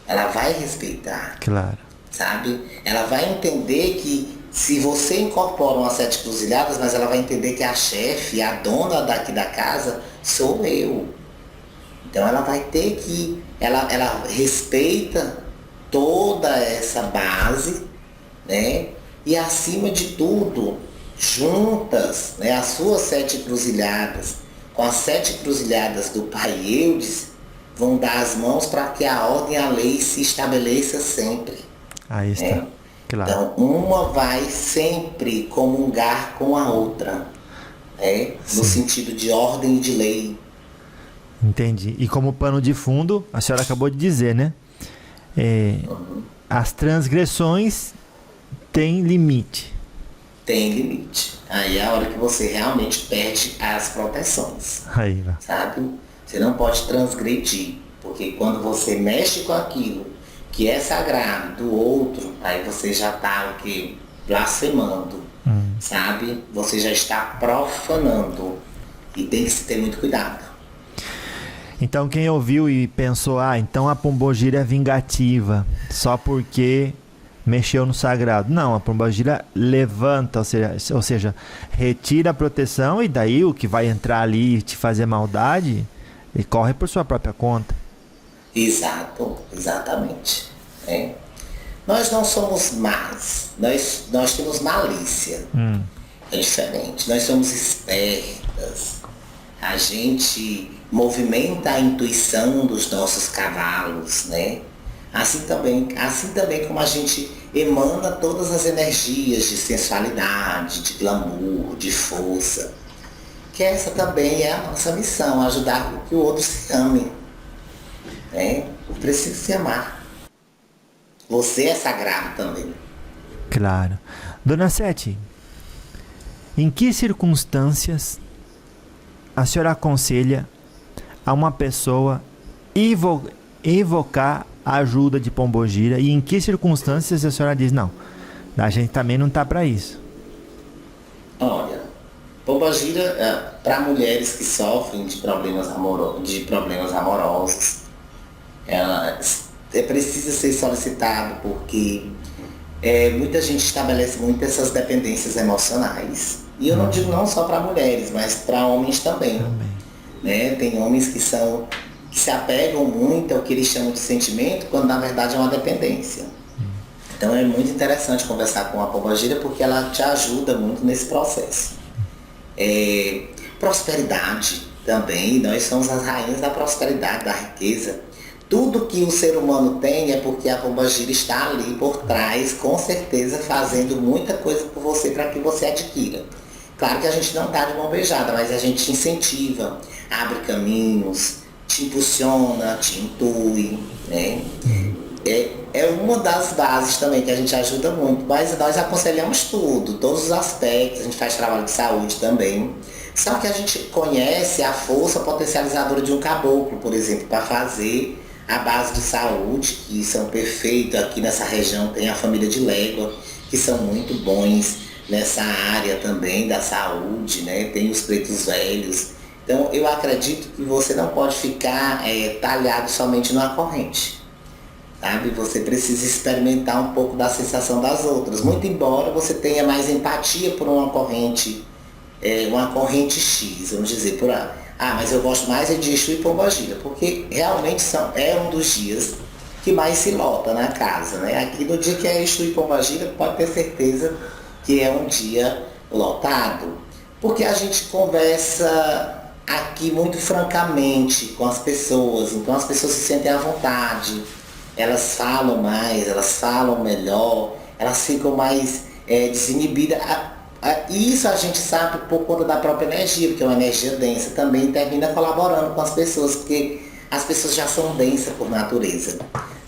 Ela vai respeitar. Claro. Sabe? Ela vai entender que se você incorpora umas 7 encruzilhadas, mas ela vai entender que a chefe, a dona daqui da casa, sou eu. Então ela vai ter que... Ela respeita toda essa base, né? E acima de tudo, juntas, né, as suas 7 encruzilhadas com as 7 encruzilhadas do Pai Eudes, vão dar as mãos para que a ordem e a lei se estabeleça sempre. Aí está. Né? Claro. Então, uma vai sempre comungar com a outra, né? No sentido de ordem e de lei. Entendi. E como pano de fundo, a senhora acabou de dizer, né? As transgressões têm limite. Tem limite. Aí é a hora que você realmente perde as proteções. Aí, sabe? Você não pode transgredir, porque quando você mexe com aquilo que é sagrado do outro, aí você já está o que? Blasfemando, sabe? Você já está profanando e tem que se ter muito cuidado. Então quem ouviu e pensou, então a pombogira é vingativa, só porque mexeu no sagrado. Não, a pombogira levanta, ou seja, retira a proteção e daí o que vai entrar ali e te fazer maldade, ele corre por sua própria conta. Exatamente. Nós não somos más, nós temos malícia. É diferente, nós somos espertas. A gente movimenta a intuição dos nossos cavalos, né? Assim também como a gente emana todas as energias de sensualidade, de glamour, de força. Que essa também é a nossa missão, ajudar que o outro se ame. Precisa se amar. Você é sagrado também. Claro. Dona Sete, em que circunstâncias a senhora aconselha a uma pessoa evocar a ajuda de pombogira e em que circunstâncias a senhora diz, não, a gente também não está para isso? Olha, Pombagira, para mulheres que sofrem de problemas amorosos, ela precisa ser solicitado porque muita gente estabelece muito essas dependências emocionais. E eu não digo não só para mulheres, mas para homens também. Né? Tem homens que se apegam muito ao que eles chamam de sentimento, quando na verdade é uma dependência. Então é muito interessante conversar com a pombagira porque ela te ajuda muito nesse processo. Prosperidade também, nós somos as rainhas da prosperidade, da riqueza. Tudo que o ser humano tem é porque a pombagira está ali por trás, com certeza fazendo muita coisa por você para que você adquira. Claro que a gente não está de mão beijada, mas a gente te incentiva, abre caminhos, te impulsiona, te intui, né? É uma das bases também que a gente ajuda muito, mas nós aconselhamos tudo, todos os aspectos, a gente faz trabalho de saúde também. Só que a gente conhece a força potencializadora de um caboclo, por exemplo, para fazer a base de saúde, que são perfeitos. Aqui nessa região tem a família de Légua, que são muito bons nessa área também da saúde, né? Tem os pretos velhos. Então eu acredito que você não pode ficar talhado somente numa corrente. Sabe? Você precisa experimentar um pouco da sensação das outras. Muito embora você tenha mais empatia por uma corrente X, vamos dizer, mas eu gosto mais de Exu e Pombagira, porque realmente é um dos dias que mais se lota na casa, né? Aqui no dia que é Exu e Pombagira, pode ter certeza que é um dia lotado, porque a gente conversa aqui muito francamente com as pessoas, então as pessoas se sentem à vontade, elas falam mais, elas falam melhor, elas ficam mais desinibidas. Isso a gente sabe por conta da própria energia, porque é uma energia densa, também termina colaborando com as pessoas, porque as pessoas já são densas por natureza,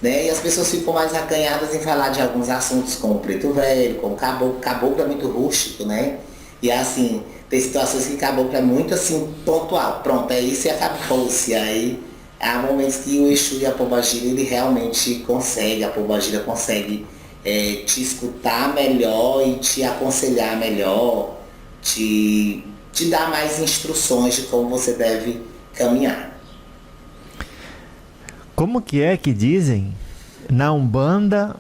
né? E as pessoas ficam mais acanhadas em falar de alguns assuntos como o preto velho, como o caboclo. Caboclo é muito rústico, né? E assim, tem situações que caboclo é muito assim, pontual, pronto, é isso e acabou-se. Aí há momentos que o Exu e a pombagira, ele realmente consegue, a pombagira consegue te escutar melhor e te aconselhar melhor, te dar mais instruções de como você deve caminhar. Como que dizem? Na Umbanda,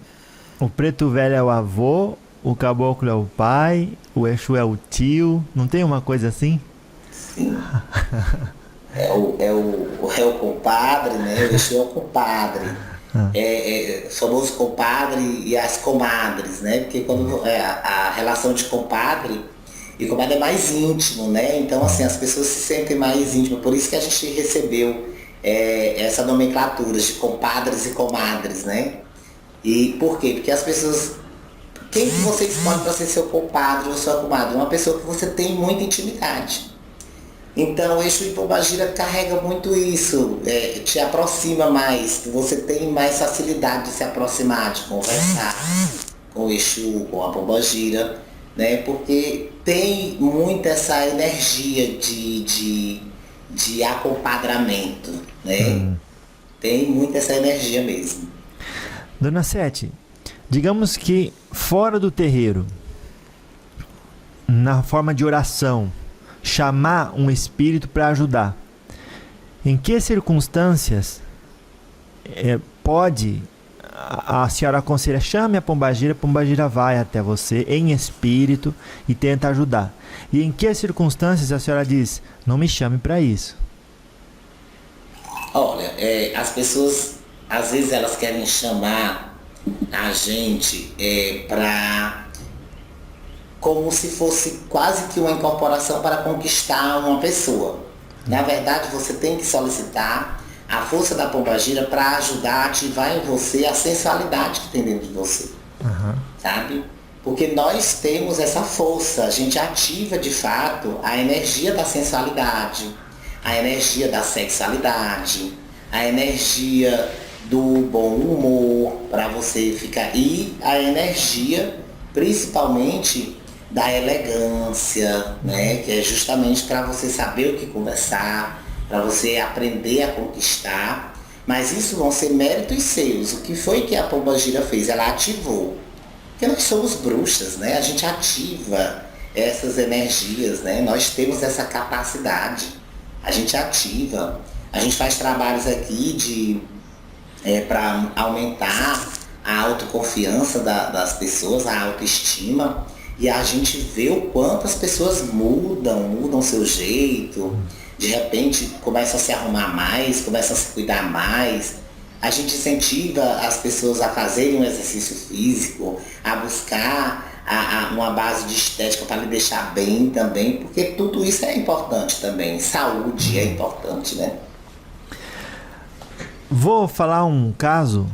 o preto velho é o avô, o caboclo é o pai, o Exu é o tio, não tem uma coisa assim? Sim. É o compadre, né? O Exu é o compadre. Famoso compadre e as comadres, né? Porque quando a relação de compadre e comadre é mais íntimo, né? Então assim, as pessoas se sentem mais íntimas, por isso que a gente recebeu essa nomenclatura de compadres e comadres, né? E por quê? Porque as pessoas, quem que você escolhe para ser seu compadre ou sua comadre? Uma pessoa que você tem muita intimidade. Então o Exu e Pombagira carrega muito isso, te aproxima mais, você tem mais facilidade de se aproximar, de conversar com o Exu, com a Pombagira, né? Porque tem muito essa energia de acompadramento, né? Tem muito essa energia mesmo. Dona Sete, digamos que fora do terreiro, na forma de oração, chamar um espírito para ajudar. Em que circunstâncias pode a senhora aconselha, chame a pombagira vai até você em espírito e tenta ajudar. E em que circunstâncias a senhora diz, não me chame para isso? Olha, as pessoas, às vezes elas querem chamar a gente para como se fosse quase que uma incorporação para conquistar uma pessoa. Na verdade, você tem que solicitar a força da pombagira para ajudar a ativar em você a sensualidade que tem dentro de você. Sabe? Porque nós temos essa força, a gente ativa de fato a energia da sensualidade, a energia da sexualidade, a energia do bom humor para você ficar, e a energia principalmente da elegância, né? Que é justamente para você saber o que conversar, para você aprender a conquistar. Mas isso vão ser méritos seus. O que foi que a pombagira fez? Ela ativou. Porque nós somos bruxas, né? A gente ativa essas energias, né? Nós temos essa capacidade, a gente ativa, a gente faz trabalhos aqui para aumentar a autoconfiança das pessoas, a autoestima, e a gente vê o quanto as pessoas mudam seu jeito, de repente começam a se arrumar mais, começam a se cuidar mais. A gente incentiva as pessoas a fazerem um exercício físico, a buscar uma base de estética para lhe deixar bem também, porque tudo isso é importante também. Saúde é importante, né? Vou falar um caso.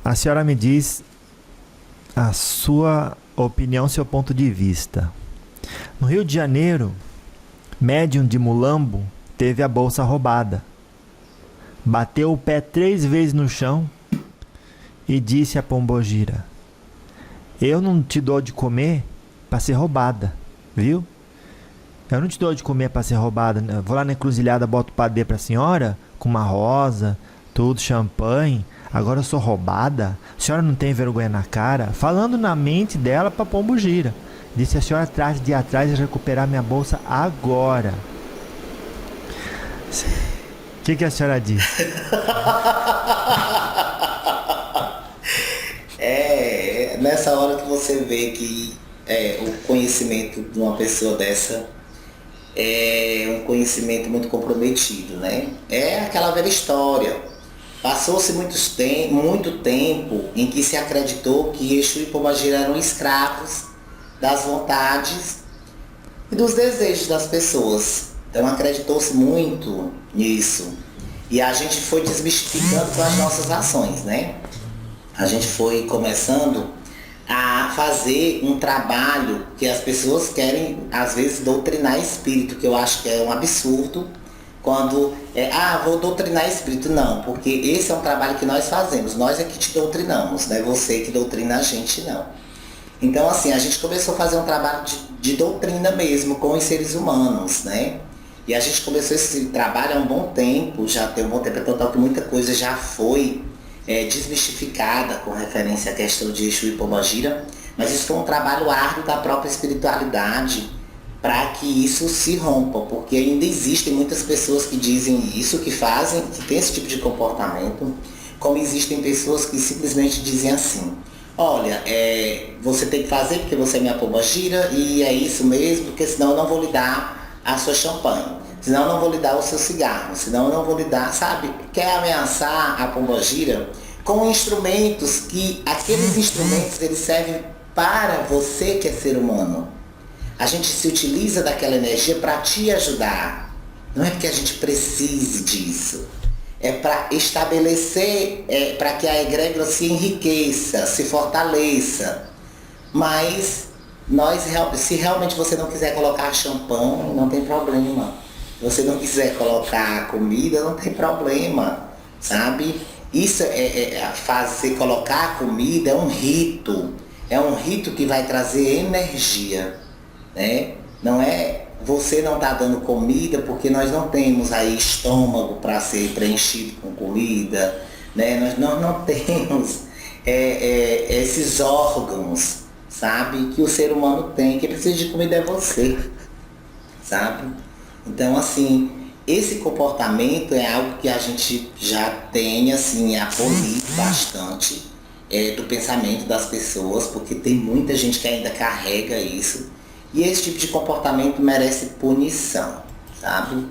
A senhora me diz a sua opinião, seu ponto de vista. No Rio de Janeiro, médium de Mulambo teve a bolsa roubada. Bateu o pé 3 vezes no chão e disse a Pombogira: eu não te dou de comer para ser roubada, viu? Eu não te dou de comer para ser roubada. Eu vou lá na encruzilhada, boto o padê pra senhora, com uma rosa, tudo, champanhe. Agora eu sou roubada? A senhora não tem vergonha na cara? Falando na mente dela pra Pombogira. Disse: a senhora trate de ir atrás e recuperar minha bolsa agora. O que a senhora diz? Nessa hora que você vê que o conhecimento de uma pessoa dessa é um conhecimento muito comprometido, né? É aquela velha história. Passou-se muito tempo em que se acreditou que Exu e Pombagira eram escravos das vontades e dos desejos das pessoas. Então acreditou-se muito nisso. E a gente foi desmistificando com as nossas ações, né? A gente foi começando a fazer um trabalho que as pessoas querem, às vezes, doutrinar espírito, que eu acho que é um absurdo. Quando vou doutrinar espírito. Não, porque esse é um trabalho que nós fazemos. Nós é que te doutrinamos, não é você que doutrina a gente, não. Então, assim, a gente começou a fazer um trabalho de doutrina mesmo com os seres humanos, né? E a gente começou esse trabalho há um bom tempo, já tem um bom tempo, é total que muita coisa já foi desmistificada com referência à questão de Exu e Pombagira, mas isso foi um trabalho árduo da própria espiritualidade para que isso se rompa, porque ainda existem muitas pessoas que dizem isso, que fazem, que tem esse tipo de comportamento, como existem pessoas que simplesmente dizem assim: olha, você tem que fazer porque você é minha Pombagira e é isso mesmo, porque senão eu não vou lhe dar a sua champanhe, senão eu não vou lhe dar o seu cigarro, senão eu não vou lhe dar, sabe? Quer ameaçar a Pombagira com instrumentos que, aqueles instrumentos, eles servem para você que é ser humano. A gente se utiliza daquela energia para te ajudar. Não é porque a gente precise disso. É para estabelecer, para que a egrégora se enriqueça, se fortaleça. Mas se realmente você não quiser colocar champanhe, não tem problema. Se você não quiser colocar comida, não tem problema, sabe? Isso colocar a comida é um rito. É um rito que vai trazer energia. Né? Não é, você não está dando comida porque nós não temos aí estômago para ser preenchido com comida, né? Nós não temos esses órgãos, sabe, que o ser humano tem. Quem precisa de comida é você, sabe? Então, assim, esse comportamento é algo que a gente já tem, assim, abolido bastante do pensamento das pessoas, porque tem muita gente que ainda carrega isso. E esse tipo de comportamento merece punição, sabe?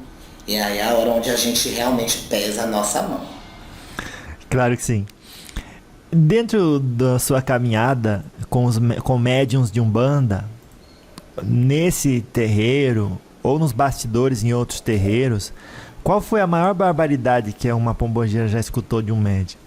E aí é a hora onde a gente realmente pesa a nossa mão. Claro que sim. Dentro da sua caminhada com médiuns de Umbanda, nesse terreiro ou nos bastidores em outros terreiros, qual foi a maior barbaridade que uma pombogira já escutou de um médium?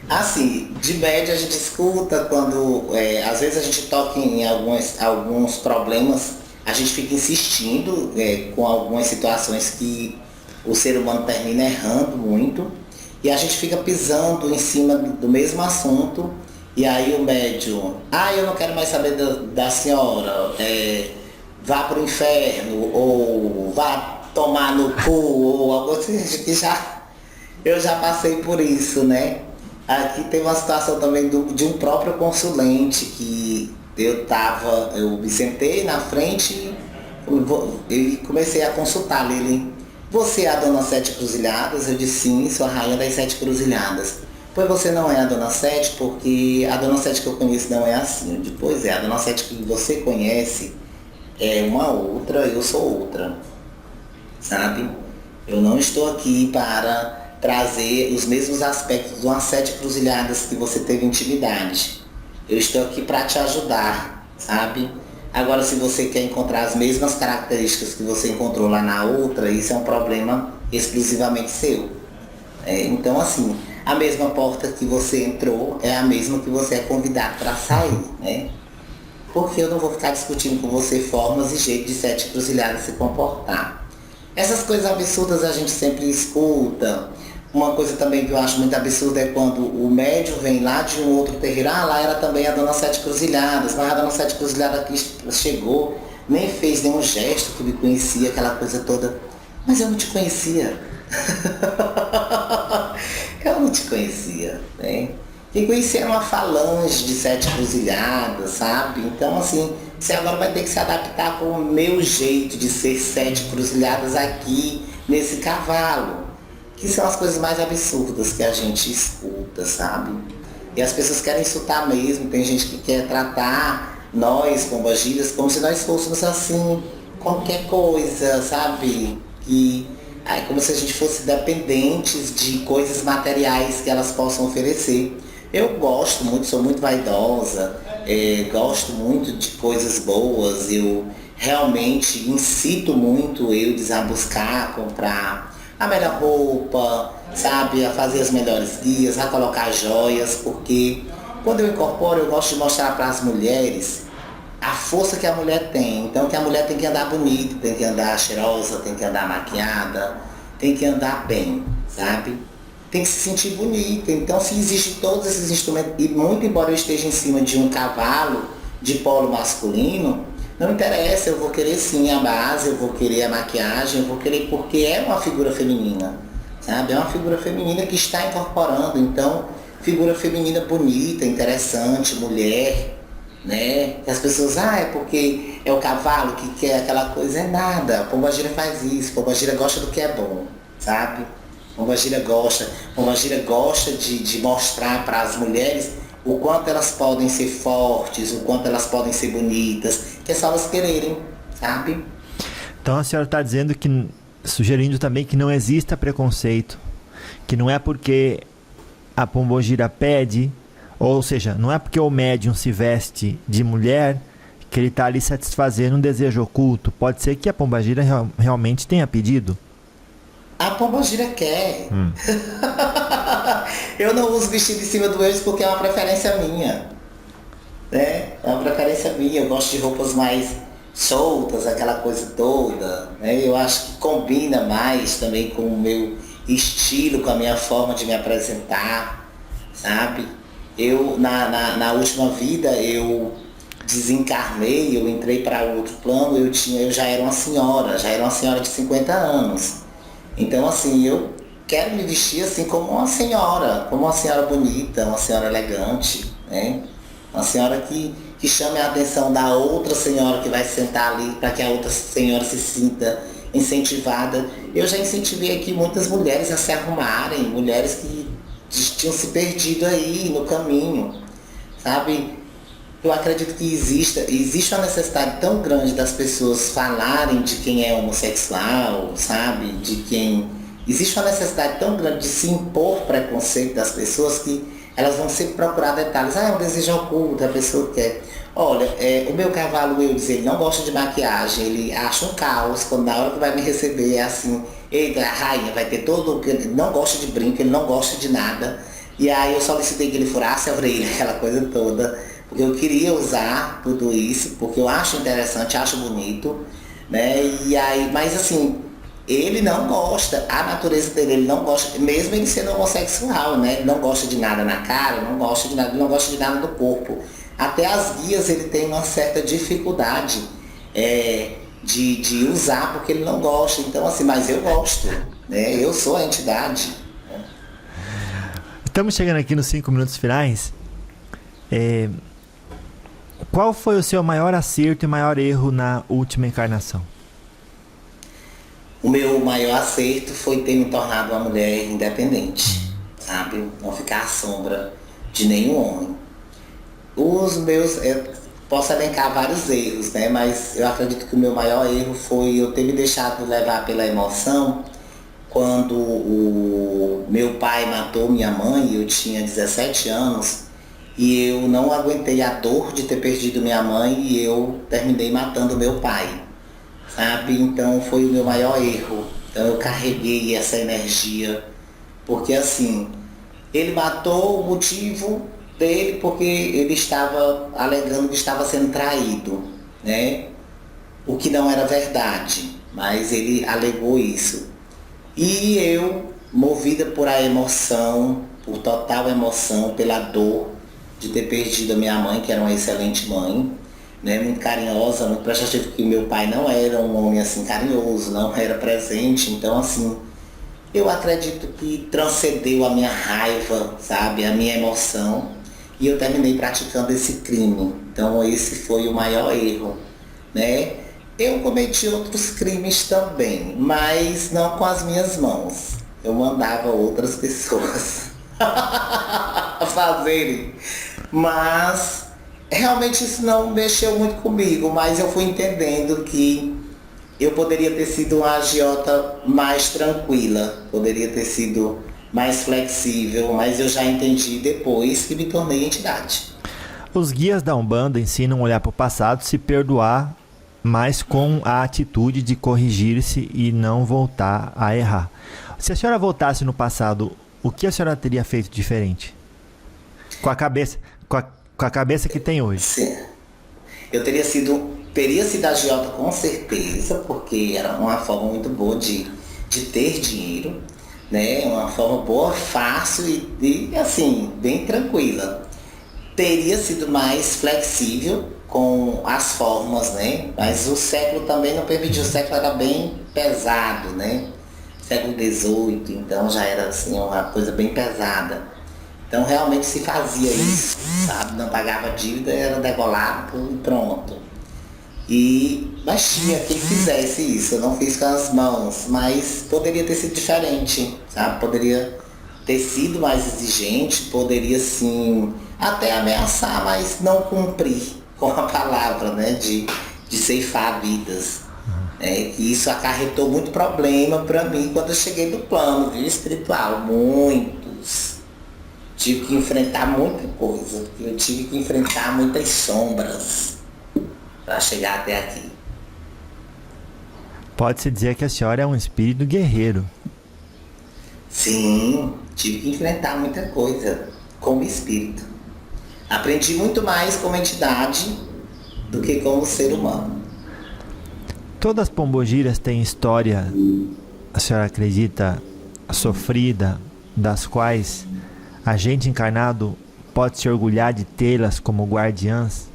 Assim, de média a gente escuta quando, às vezes a gente toca em alguns problemas, a gente fica insistindo com algumas situações que o ser humano termina errando muito, e a gente fica pisando em cima do mesmo assunto, e aí o médium: eu não quero mais saber da senhora, vá pro inferno, ou vá tomar no cu, ou algo assim, que eu já passei por isso, né? Aqui tem uma situação também de um próprio consulente que Eu me sentei na frente e comecei a consultar ele. Você é a dona Sete Cruzilhadas? Eu disse sim, sou a rainha das Sete Cruzilhadas. Pois você não é a dona Sete, porque a dona Sete que eu conheço não é assim. Eu disse, pois é, a dona Sete que você conhece é uma outra, eu sou outra. Sabe? Eu não estou aqui para trazer os mesmos aspectos de uma Sete Cruzilhadas que você teve intimidade. Eu estou aqui para te ajudar, sabe? Agora, se você quer encontrar as mesmas características que você encontrou lá na outra, isso é um problema exclusivamente seu. Então, assim, a mesma porta que você entrou é a mesma que você é convidado para sair, né? Porque eu não vou ficar discutindo com você formas e jeitos de Sete Cruzilhadas se comportar. Essas coisas absurdas a gente sempre escuta. Uma coisa também que eu acho muito absurda é quando o médium vem lá de um outro terreiro. Ah, lá era também a dona Sete Cruzilhadas, mas a dona Sete Cruzilhadas aqui chegou, nem fez nenhum gesto que me conhecia, aquela coisa toda. Mas eu não te conhecia. Eu não te conhecia, né? Quem conhecia era uma falange de Sete Cruzilhadas, sabe? Então, assim, você agora vai ter que se adaptar com o meu jeito de ser Sete Cruzilhadas aqui, nesse cavalo. Que são as coisas mais absurdas que a gente escuta, sabe? E as pessoas querem insultar mesmo, tem gente que quer tratar nós, pombagiras, como se nós fôssemos assim, qualquer coisa, sabe? Como se a gente fosse dependentes de coisas materiais que elas possam oferecer. Eu gosto muito, sou muito vaidosa, gosto muito de coisas boas, eu realmente incito muito eu desabuscar, comprar a melhor roupa, sabe, a fazer as melhores guias, a colocar joias, porque quando eu incorporo eu gosto de mostrar para as mulheres a força que a mulher tem. Então que a mulher tem que andar bonita, tem que andar cheirosa, tem que andar maquiada, tem que andar bem, sabe? Tem que se sentir bonita. Então se existem todos esses instrumentos, e muito embora eu esteja em cima de um cavalo de polo masculino, não interessa, eu vou querer sim a base, eu vou querer a maquiagem, eu vou querer porque é uma figura feminina, sabe? É uma figura feminina que está incorporando, então, figura feminina bonita, interessante, mulher, né? As pessoas, é porque é o cavalo que quer aquela coisa, é nada, a pombagira faz isso, a pombagira gosta do que é bom, sabe? A pombagira gosta de mostrar para as mulheres o quanto elas podem ser fortes, o quanto elas podem ser bonitas, que é só elas quererem, sabe? Então a senhora está dizendo que, sugerindo também que não exista preconceito, que não é porque a pombogira pede, ou seja, não é porque o médium se veste de mulher que ele está ali satisfazendo um desejo oculto. Pode ser que a pombogira realmente tenha pedido. A pombogira quer. Eu não uso vestido em cima do eles porque é uma preferência minha, né? É uma preferência minha, eu gosto de roupas mais soltas, aquela coisa toda, né? Eu acho que combina mais também com o meu estilo, com a minha forma de me apresentar, sabe? Eu, na última vida, eu desencarnei, eu entrei para outro plano, eu já era uma senhora de 50 anos. Então, assim, eu quero me vestir assim como uma senhora bonita, uma senhora elegante, né? Uma senhora que chame a atenção da outra senhora que vai sentar ali para que a outra senhora se sinta incentivada. Eu já incentivei aqui muitas mulheres a se arrumarem, mulheres que tinham se perdido aí no caminho, sabe? Eu acredito que existe uma necessidade tão grande das pessoas falarem de quem é homossexual, sabe? Existe uma necessidade tão grande de se impor preconceito das pessoas que elas vão sempre procurar detalhes. É um desejo oculto, a pessoa quer. Olha, o meu cavalo Eudes, ele não gosta de maquiagem, ele acha um caos, quando na hora que vai me receber é assim, eita, a rainha vai ter todo, ele não gosta de brinco, ele não gosta de nada. E aí eu solicitei que ele furasse a orelha, aquela coisa toda. Porque eu queria usar tudo isso, porque eu acho interessante, acho bonito, né? E aí, mas assim, ele não gosta, a natureza dele, ele não gosta, mesmo ele sendo homossexual, né? Ele não gosta de nada na cara, não gosta de nada, ele não gosta de nada do corpo. Até as guias ele tem uma certa dificuldade de usar, porque ele não gosta. Então assim, mas eu gosto, né? Eu sou a entidade. Né? Estamos chegando aqui nos 5 minutos finais. Qual foi o seu maior acerto e maior erro na última encarnação? O meu maior acerto foi ter me tornado uma mulher independente, sabe? Não ficar à sombra de nenhum homem. Os meus, eu posso elencar vários erros, né? Mas eu acredito que o meu maior erro foi eu ter me deixado levar pela emoção quando o meu pai matou minha mãe, eu tinha 17 anos, e eu não aguentei a dor de ter perdido minha mãe e eu terminei matando meu pai, sabe? Então foi o meu maior erro. Então eu carreguei essa energia, porque assim, ele matou o motivo dele porque ele estava alegando que estava sendo traído, né? O que não era verdade, mas ele alegou isso. E eu, movida por a emoção, por total emoção, pela dor de ter perdido a minha mãe, que era uma excelente mãe, né, muito carinhosa, muito prestativa, porque meu pai não era um homem assim carinhoso, não era presente, então assim, eu acredito que transcendeu a minha raiva, sabe, a minha emoção, e eu terminei praticando esse crime. Então esse foi o maior erro, né? Eu cometi outros crimes também, mas não com as minhas mãos. Eu mandava outras pessoas fazerem. Mas realmente isso não mexeu muito comigo, mas eu fui entendendo que eu poderia ter sido uma agiota mais tranquila, poderia ter sido mais flexível, mas eu já entendi depois que me tornei entidade. Os guias da Umbanda ensinam a olhar para o passado, se perdoar, mas com a atitude de corrigir-se e não voltar a errar. Se a senhora voltasse no passado, o que a senhora teria feito diferente? Com a cabeça que tem hoje. Sim. Eu teria sido agiota com certeza, porque era uma forma muito boa de ter dinheiro, né? Uma forma boa, fácil e assim, bem tranquila. Teria sido mais flexível com as formas, né? Mas o século também não permitiu, o século era bem pesado, né? Século XVIII, então já era assim uma coisa bem pesada. Então realmente se fazia isso, sabe? Não pagava dívida, era degolado e pronto. Mas tinha quem fizesse isso, eu não fiz com as mãos, mas poderia ter sido diferente, sabe? Poderia ter sido mais exigente, poderia sim até ameaçar, mas não cumprir com a palavra, né? De ceifar vidas. E isso acarretou muito problema para mim quando eu cheguei no plano espiritual, muitos. Tive que enfrentar muita coisa, eu tive que enfrentar muitas sombras para chegar até aqui. Pode-se dizer que a senhora é um espírito guerreiro. Sim, tive que enfrentar muita coisa como espírito. Aprendi muito mais como entidade do que como ser humano. Todas as pombogiras têm história, a senhora acredita, sofrida, das quais a gente encarnado pode se orgulhar de tê-las como guardiãs?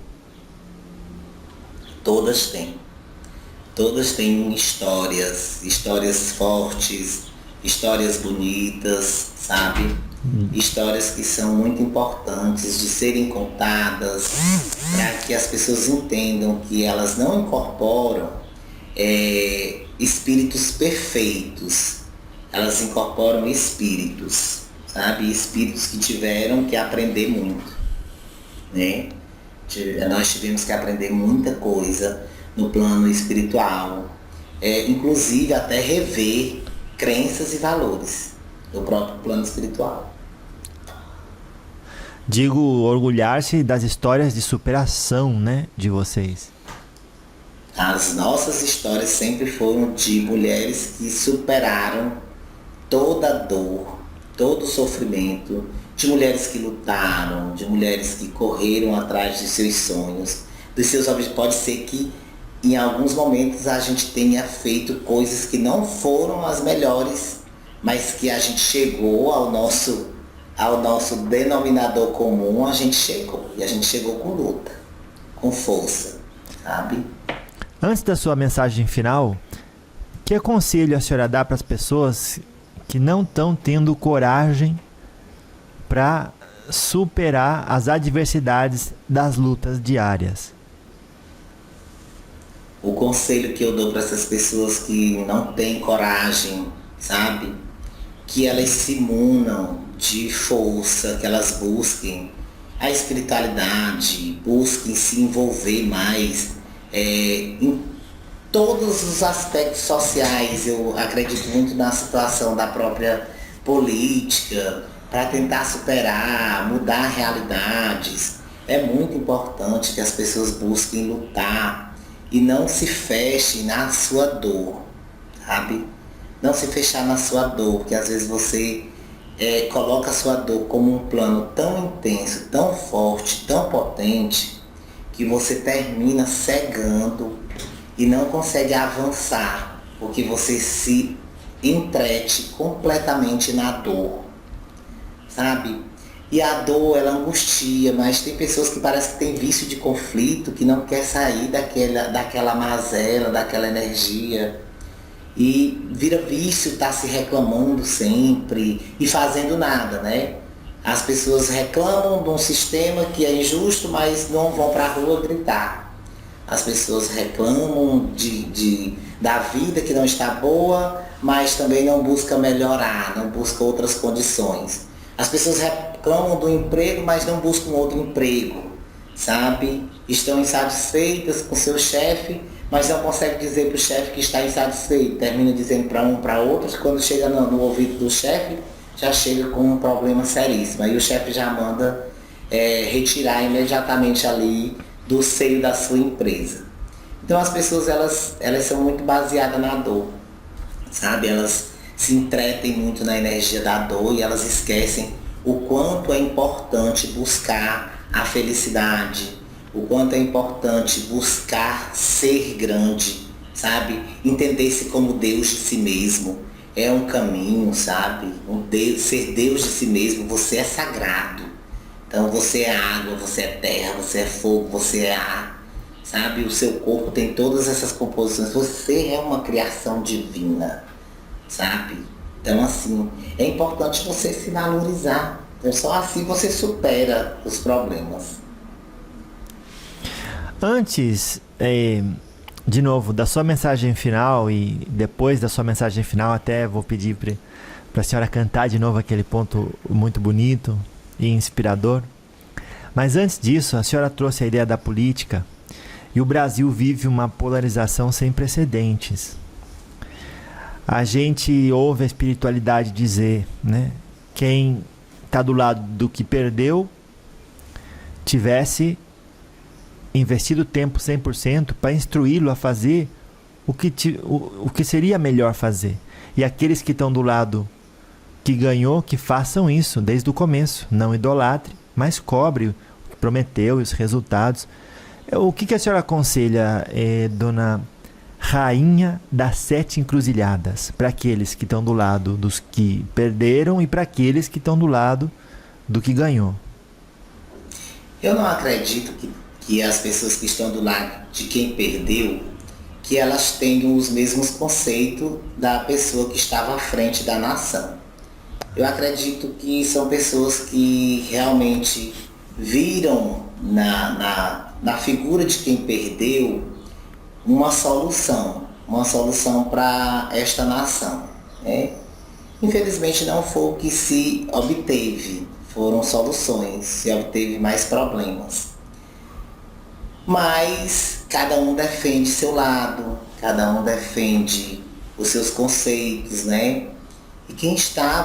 Todas têm. Todas têm histórias fortes, histórias bonitas, sabe? Histórias que são muito importantes de serem contadas para que as pessoas entendam que elas não incorporam espíritos perfeitos, elas incorporam espíritos, sabe? Espíritos que tiveram que aprender muito, né? Nós tivemos que aprender muita coisa no plano espiritual, inclusive até rever crenças e valores do próprio plano espiritual. Digo, orgulhar-se das histórias de superação, né, de vocês. As nossas histórias sempre foram de mulheres que superaram toda a dor, todo o sofrimento, de mulheres que lutaram, de mulheres que correram atrás de seus sonhos, dos seus objetivos. Pode ser que em alguns momentos a gente tenha feito coisas que não foram as melhores, mas que a gente chegou ao nosso denominador comum, a gente chegou. E a gente chegou com luta, com força, sabe? Antes da sua mensagem final, que conselho a senhora dá para as pessoas que não estão tendo coragem para superar as adversidades das lutas diárias? O conselho que eu dou para essas pessoas que não têm coragem, sabe? Que elas se munam de força, que elas busquem a espiritualidade, busquem se envolver mais em todos os aspectos sociais. Eu acredito muito na situação da própria política, para tentar superar, mudar realidades. É muito importante que as pessoas busquem lutar e não se fechem na sua dor, sabe? Não se fechar na sua dor, porque às vezes você coloca a sua dor como um plano tão intenso, tão forte, tão potente, que você termina cegando e não consegue avançar, porque você se entrete completamente na dor, sabe? E a dor, ela angustia, mas tem pessoas que parece que tem vício de conflito, que não quer sair daquela mazela, daquela energia. E vira vício, tá se reclamando sempre e fazendo nada, né? As pessoas reclamam de um sistema que é injusto, mas não vão para a rua gritar. As pessoas reclamam da vida que não está boa, mas também não busca melhorar, não busca outras condições. As pessoas reclamam do emprego, mas não buscam outro emprego, sabe? Estão insatisfeitas com seu chefe, mas não conseguem dizer para o chefe que está insatisfeito. Termina dizendo para um, para outro, quando chega no ouvido do chefe, já chega com um problema seríssimo. Aí o chefe já manda retirar imediatamente ali do seio da sua empresa. Então as pessoas, elas são muito baseadas na dor, sabe? Elas se entretem muito na energia da dor e elas esquecem o quanto é importante buscar a felicidade, o quanto é importante buscar ser grande, sabe? Entender-se como Deus de si mesmo. É um caminho, sabe? Ser Deus de si mesmo, você é sagrado. Então você é água, você é terra, você é fogo, você é ar, sabe? O seu corpo tem todas essas composições. Você é uma criação divina, sabe? Então assim, é importante você se valorizar. Então, só assim você supera os problemas. Antes, de novo, da sua mensagem final e depois da sua mensagem final, até vou pedir para a senhora cantar de novo aquele ponto muito bonito e inspirador. Mas antes disso, a senhora trouxe a ideia da política e o Brasil vive uma polarização sem precedentes. A gente ouve a espiritualidade dizer, né, quem está do lado do que perdeu tivesse investido tempo 100% para instruí-lo a fazer o que seria melhor fazer. E aqueles que estão do lado que ganhou, que façam isso desde o começo. Não idolatre, mas cobre o que prometeu e os resultados. O que a senhora aconselha, dona Rainha das 7 Encruzilhadas, para aqueles que estão do lado dos que perderam e para aqueles que estão do lado do que ganhou? Eu não acredito que as pessoas que estão do lado de quem perdeu, que elas tenham os mesmos conceitos da pessoa que estava à frente da nação. Eu acredito que são pessoas que realmente viram na figura de quem perdeu uma solução para esta nação, né? Infelizmente não foi o que se obteve, foram soluções, se obteve mais problemas. Mas cada um defende seu lado, cada um defende os seus conceitos, né? E quem está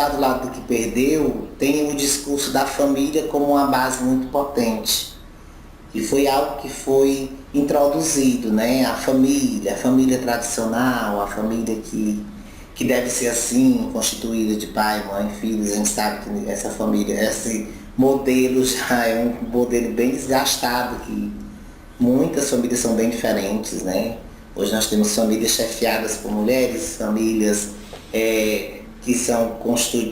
do lado do que perdeu tem o discurso da família como uma base muito potente. E foi algo que foi introduzido, né? A família tradicional, a família que deve ser assim, constituída de pai, mãe, filhos. A gente sabe que essa família, esse modelo já é um modelo bem desgastado, que muitas famílias são bem diferentes, né? Hoje nós temos famílias chefiadas por mulheres, famílias que são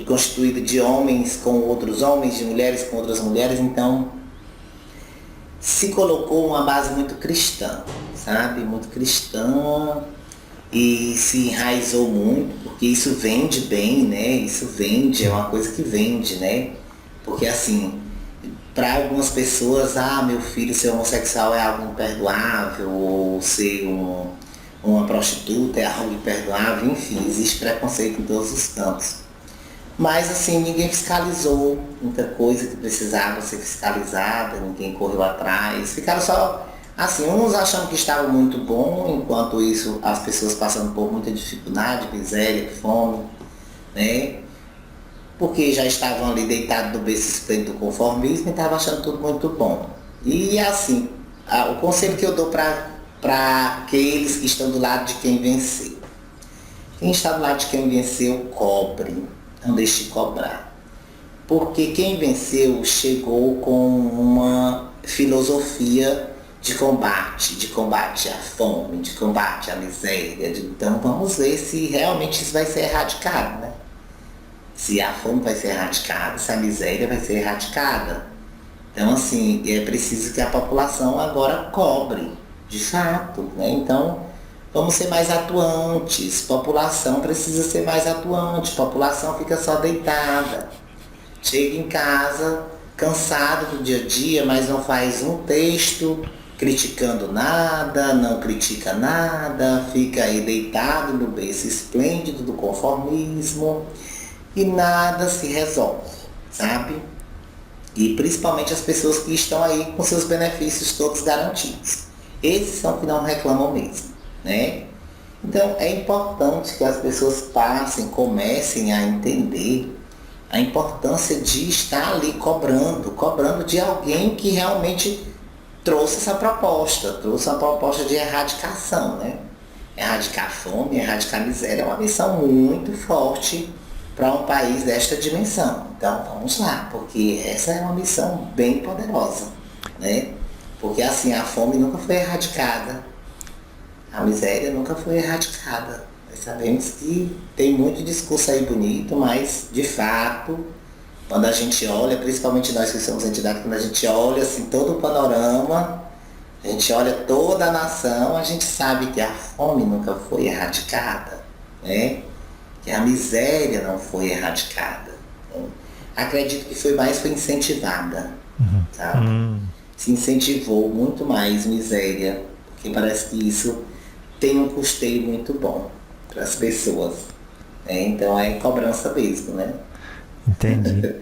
constituídas de homens com outros homens, de mulheres com outras mulheres. Então se colocou uma base muito cristã, sabe? Muito cristã, e se enraizou muito, porque isso vende bem, né? Isso vende, é uma coisa que vende, né? Porque assim, para algumas pessoas, meu filho ser homossexual é algo imperdoável, ou ser uma prostituta é algo imperdoável, enfim, existe preconceito em todos os campos. Mas assim, ninguém fiscalizou muita coisa que precisava ser fiscalizada, ninguém correu atrás, ficaram só assim, uns achando que estava muito bom, enquanto isso as pessoas passando por muita dificuldade, miséria, fome, né? Porque já estavam ali deitados no berço esplêndido do conformismo e estavam achando tudo muito bom. E assim, o conselho que eu dou para aqueles que estão do lado de quem venceu. Quem está do lado de quem venceu, cobre, não deixe de cobrar. Porque quem venceu chegou com uma filosofia de combate à fome, de combate à miséria. Então vamos ver se realmente isso vai ser erradicado, né? Se a fome vai ser erradicada, se a miséria vai ser erradicada. Então, assim, é preciso que a população agora cobre, de fato, né? Então, vamos ser mais atuantes. População precisa ser mais atuante. População fica só deitada. Chega em casa, cansado do dia a dia, mas não faz um texto criticando nada, não critica nada, fica aí deitado no berço esplêndido do conformismo. E nada se resolve, sabe? E principalmente as pessoas que estão aí com seus benefícios todos garantidos. Esses são que não reclamam mesmo, né? Então é importante que as pessoas comecem a entender a importância de estar ali cobrando de alguém que realmente trouxe uma proposta de erradicação, né? Erradicar a fome, erradicar a miséria é uma missão muito forte para um país desta dimensão. Então vamos lá, porque essa é uma missão bem poderosa, né? Porque assim, a fome nunca foi erradicada, a miséria nunca foi erradicada. Nós sabemos que tem muito discurso aí bonito, mas de fato, quando a gente olha, principalmente nós que somos entidades, quando a gente olha assim todo o panorama, a gente olha toda a nação, a gente sabe que a fome nunca foi erradicada, né? Que a miséria não foi erradicada. Então, acredito que foi incentivada, sabe? Se incentivou muito mais miséria, porque parece que isso tem um custeio muito bom para as pessoas, né? Então é cobrança mesmo, né? Entendi.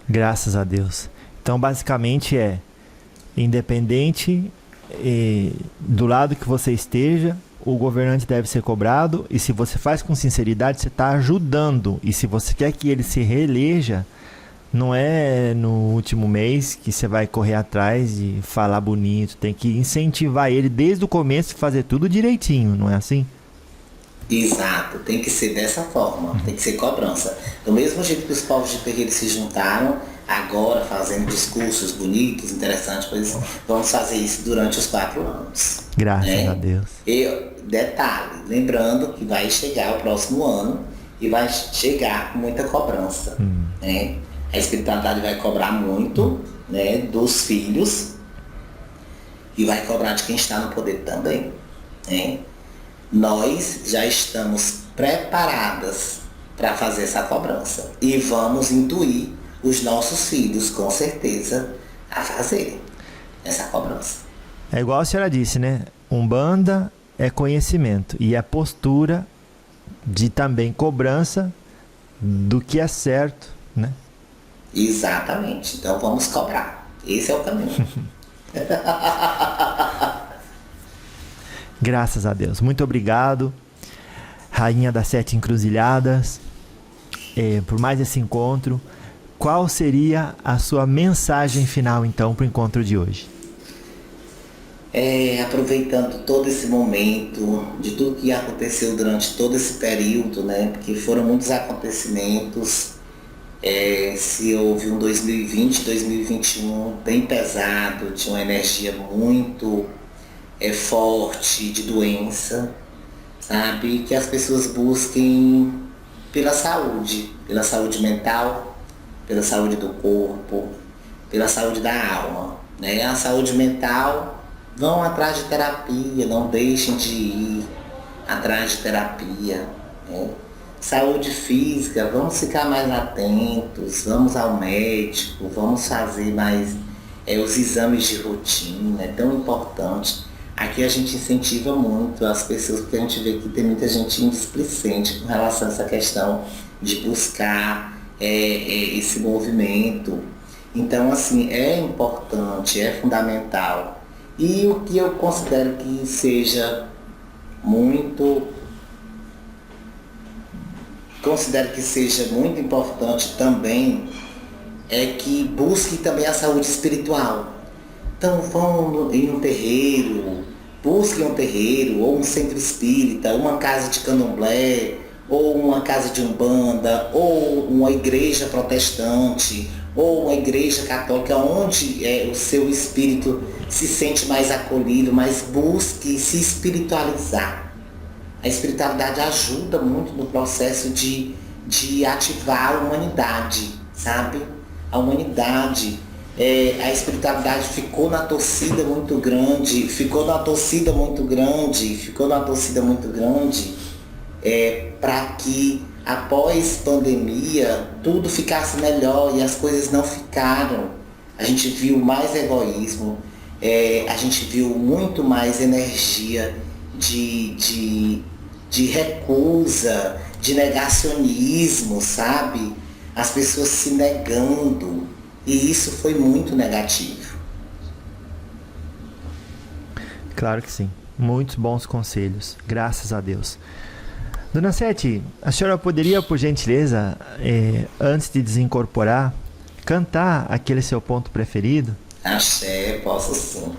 Graças a Deus. Então basicamente independente do lado que você esteja, o governante deve ser cobrado, e se você faz com sinceridade, você está ajudando. E se você quer que ele se reeleja, não é no último mês que você vai correr atrás e falar bonito. Tem que incentivar ele desde o começo e fazer tudo direitinho, não é assim? Exato, tem que ser dessa forma, tem que ser cobrança. Do mesmo jeito que os povos de terreiro se juntaram, agora fazendo discursos bonitos, interessantes, pois vamos fazer isso durante os 4 anos. Graças a Deus. E detalhe, lembrando que vai chegar o próximo ano e vai chegar com muita cobrança, né? A espiritualidade vai cobrar muito, né, dos filhos, e vai cobrar de quem está no poder também, né? Nós já estamos preparadas para fazer essa cobrança e vamos intuir os nossos filhos, com certeza, a fazerem essa cobrança. É igual a senhora disse, né? Umbanda é conhecimento e é postura de também cobrança do que é certo, né? Exatamente. Então vamos cobrar. Esse é o caminho. Graças a Deus. Muito obrigado, Rainha das 7 Encruzilhadas, por mais esse encontro. Qual seria a sua mensagem final, então, para o encontro de hoje? Aproveitando todo esse momento, de tudo que aconteceu durante todo esse período, né? Porque foram muitos acontecimentos. Se houve um 2020, 2021 bem pesado, de uma energia muito forte de doença, sabe? Que as pessoas busquem pela saúde mental, pela saúde do corpo, pela saúde da alma, né? A saúde mental, vão atrás de terapia, não deixem de ir atrás de terapia, né? saúde física, vamos ficar mais atentos, vamos ao médico, vamos fazer mais os exames de rotina, é tão importante. Aqui a gente incentiva muito as pessoas, porque a gente vê que tem muita gente indisplicente com relação a essa questão de buscar esse movimento. Então, assim, é importante, é fundamental. E o que eu considero que seja muito importante também é que busque também a saúde espiritual. Então vão em um terreiro, busquem um terreiro, ou um centro espírita, uma casa de candomblé, ou uma casa de umbanda, ou uma igreja protestante, ou uma igreja católica, onde o seu espírito se sente mais acolhido, mas busque se espiritualizar. A espiritualidade ajuda muito no processo de ativar a humanidade, sabe? A humanidade, a espiritualidade ficou na torcida muito grande, para que após pandemia tudo ficasse melhor e as coisas não ficaram. A gente viu mais egoísmo, a gente viu muito mais energia de recusa, de negacionismo, sabe? As pessoas se negando, e isso foi muito negativo. Claro que sim. Muitos bons conselhos, graças a Deus. Dona Sete, a senhora poderia, por gentileza, antes de desincorporar, cantar aquele seu ponto preferido? Axé, posso sim.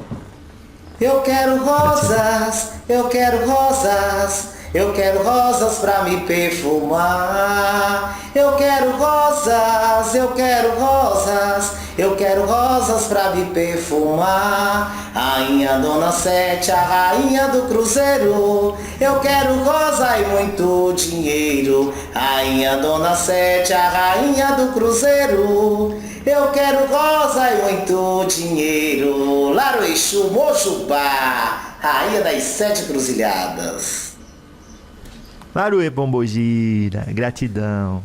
Eu quero rosas, eu quero rosas, eu quero rosas pra me perfumar. Eu quero rosas, eu quero rosas, eu quero rosas pra me perfumar. Rainha Dona Sete, a rainha do cruzeiro. Eu quero rosa e muito dinheiro. Rainha Dona Sete, a rainha do cruzeiro. Eu quero rosa e muito dinheiro. Laroeixo, Mojubá, rainha das 7 cruzilhadas. Laruê Pombogira, gratidão.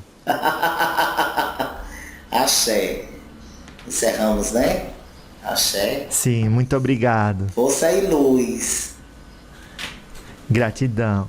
Axé. Encerramos, né? Axé. Sim, muito obrigado. Força e luz. Gratidão.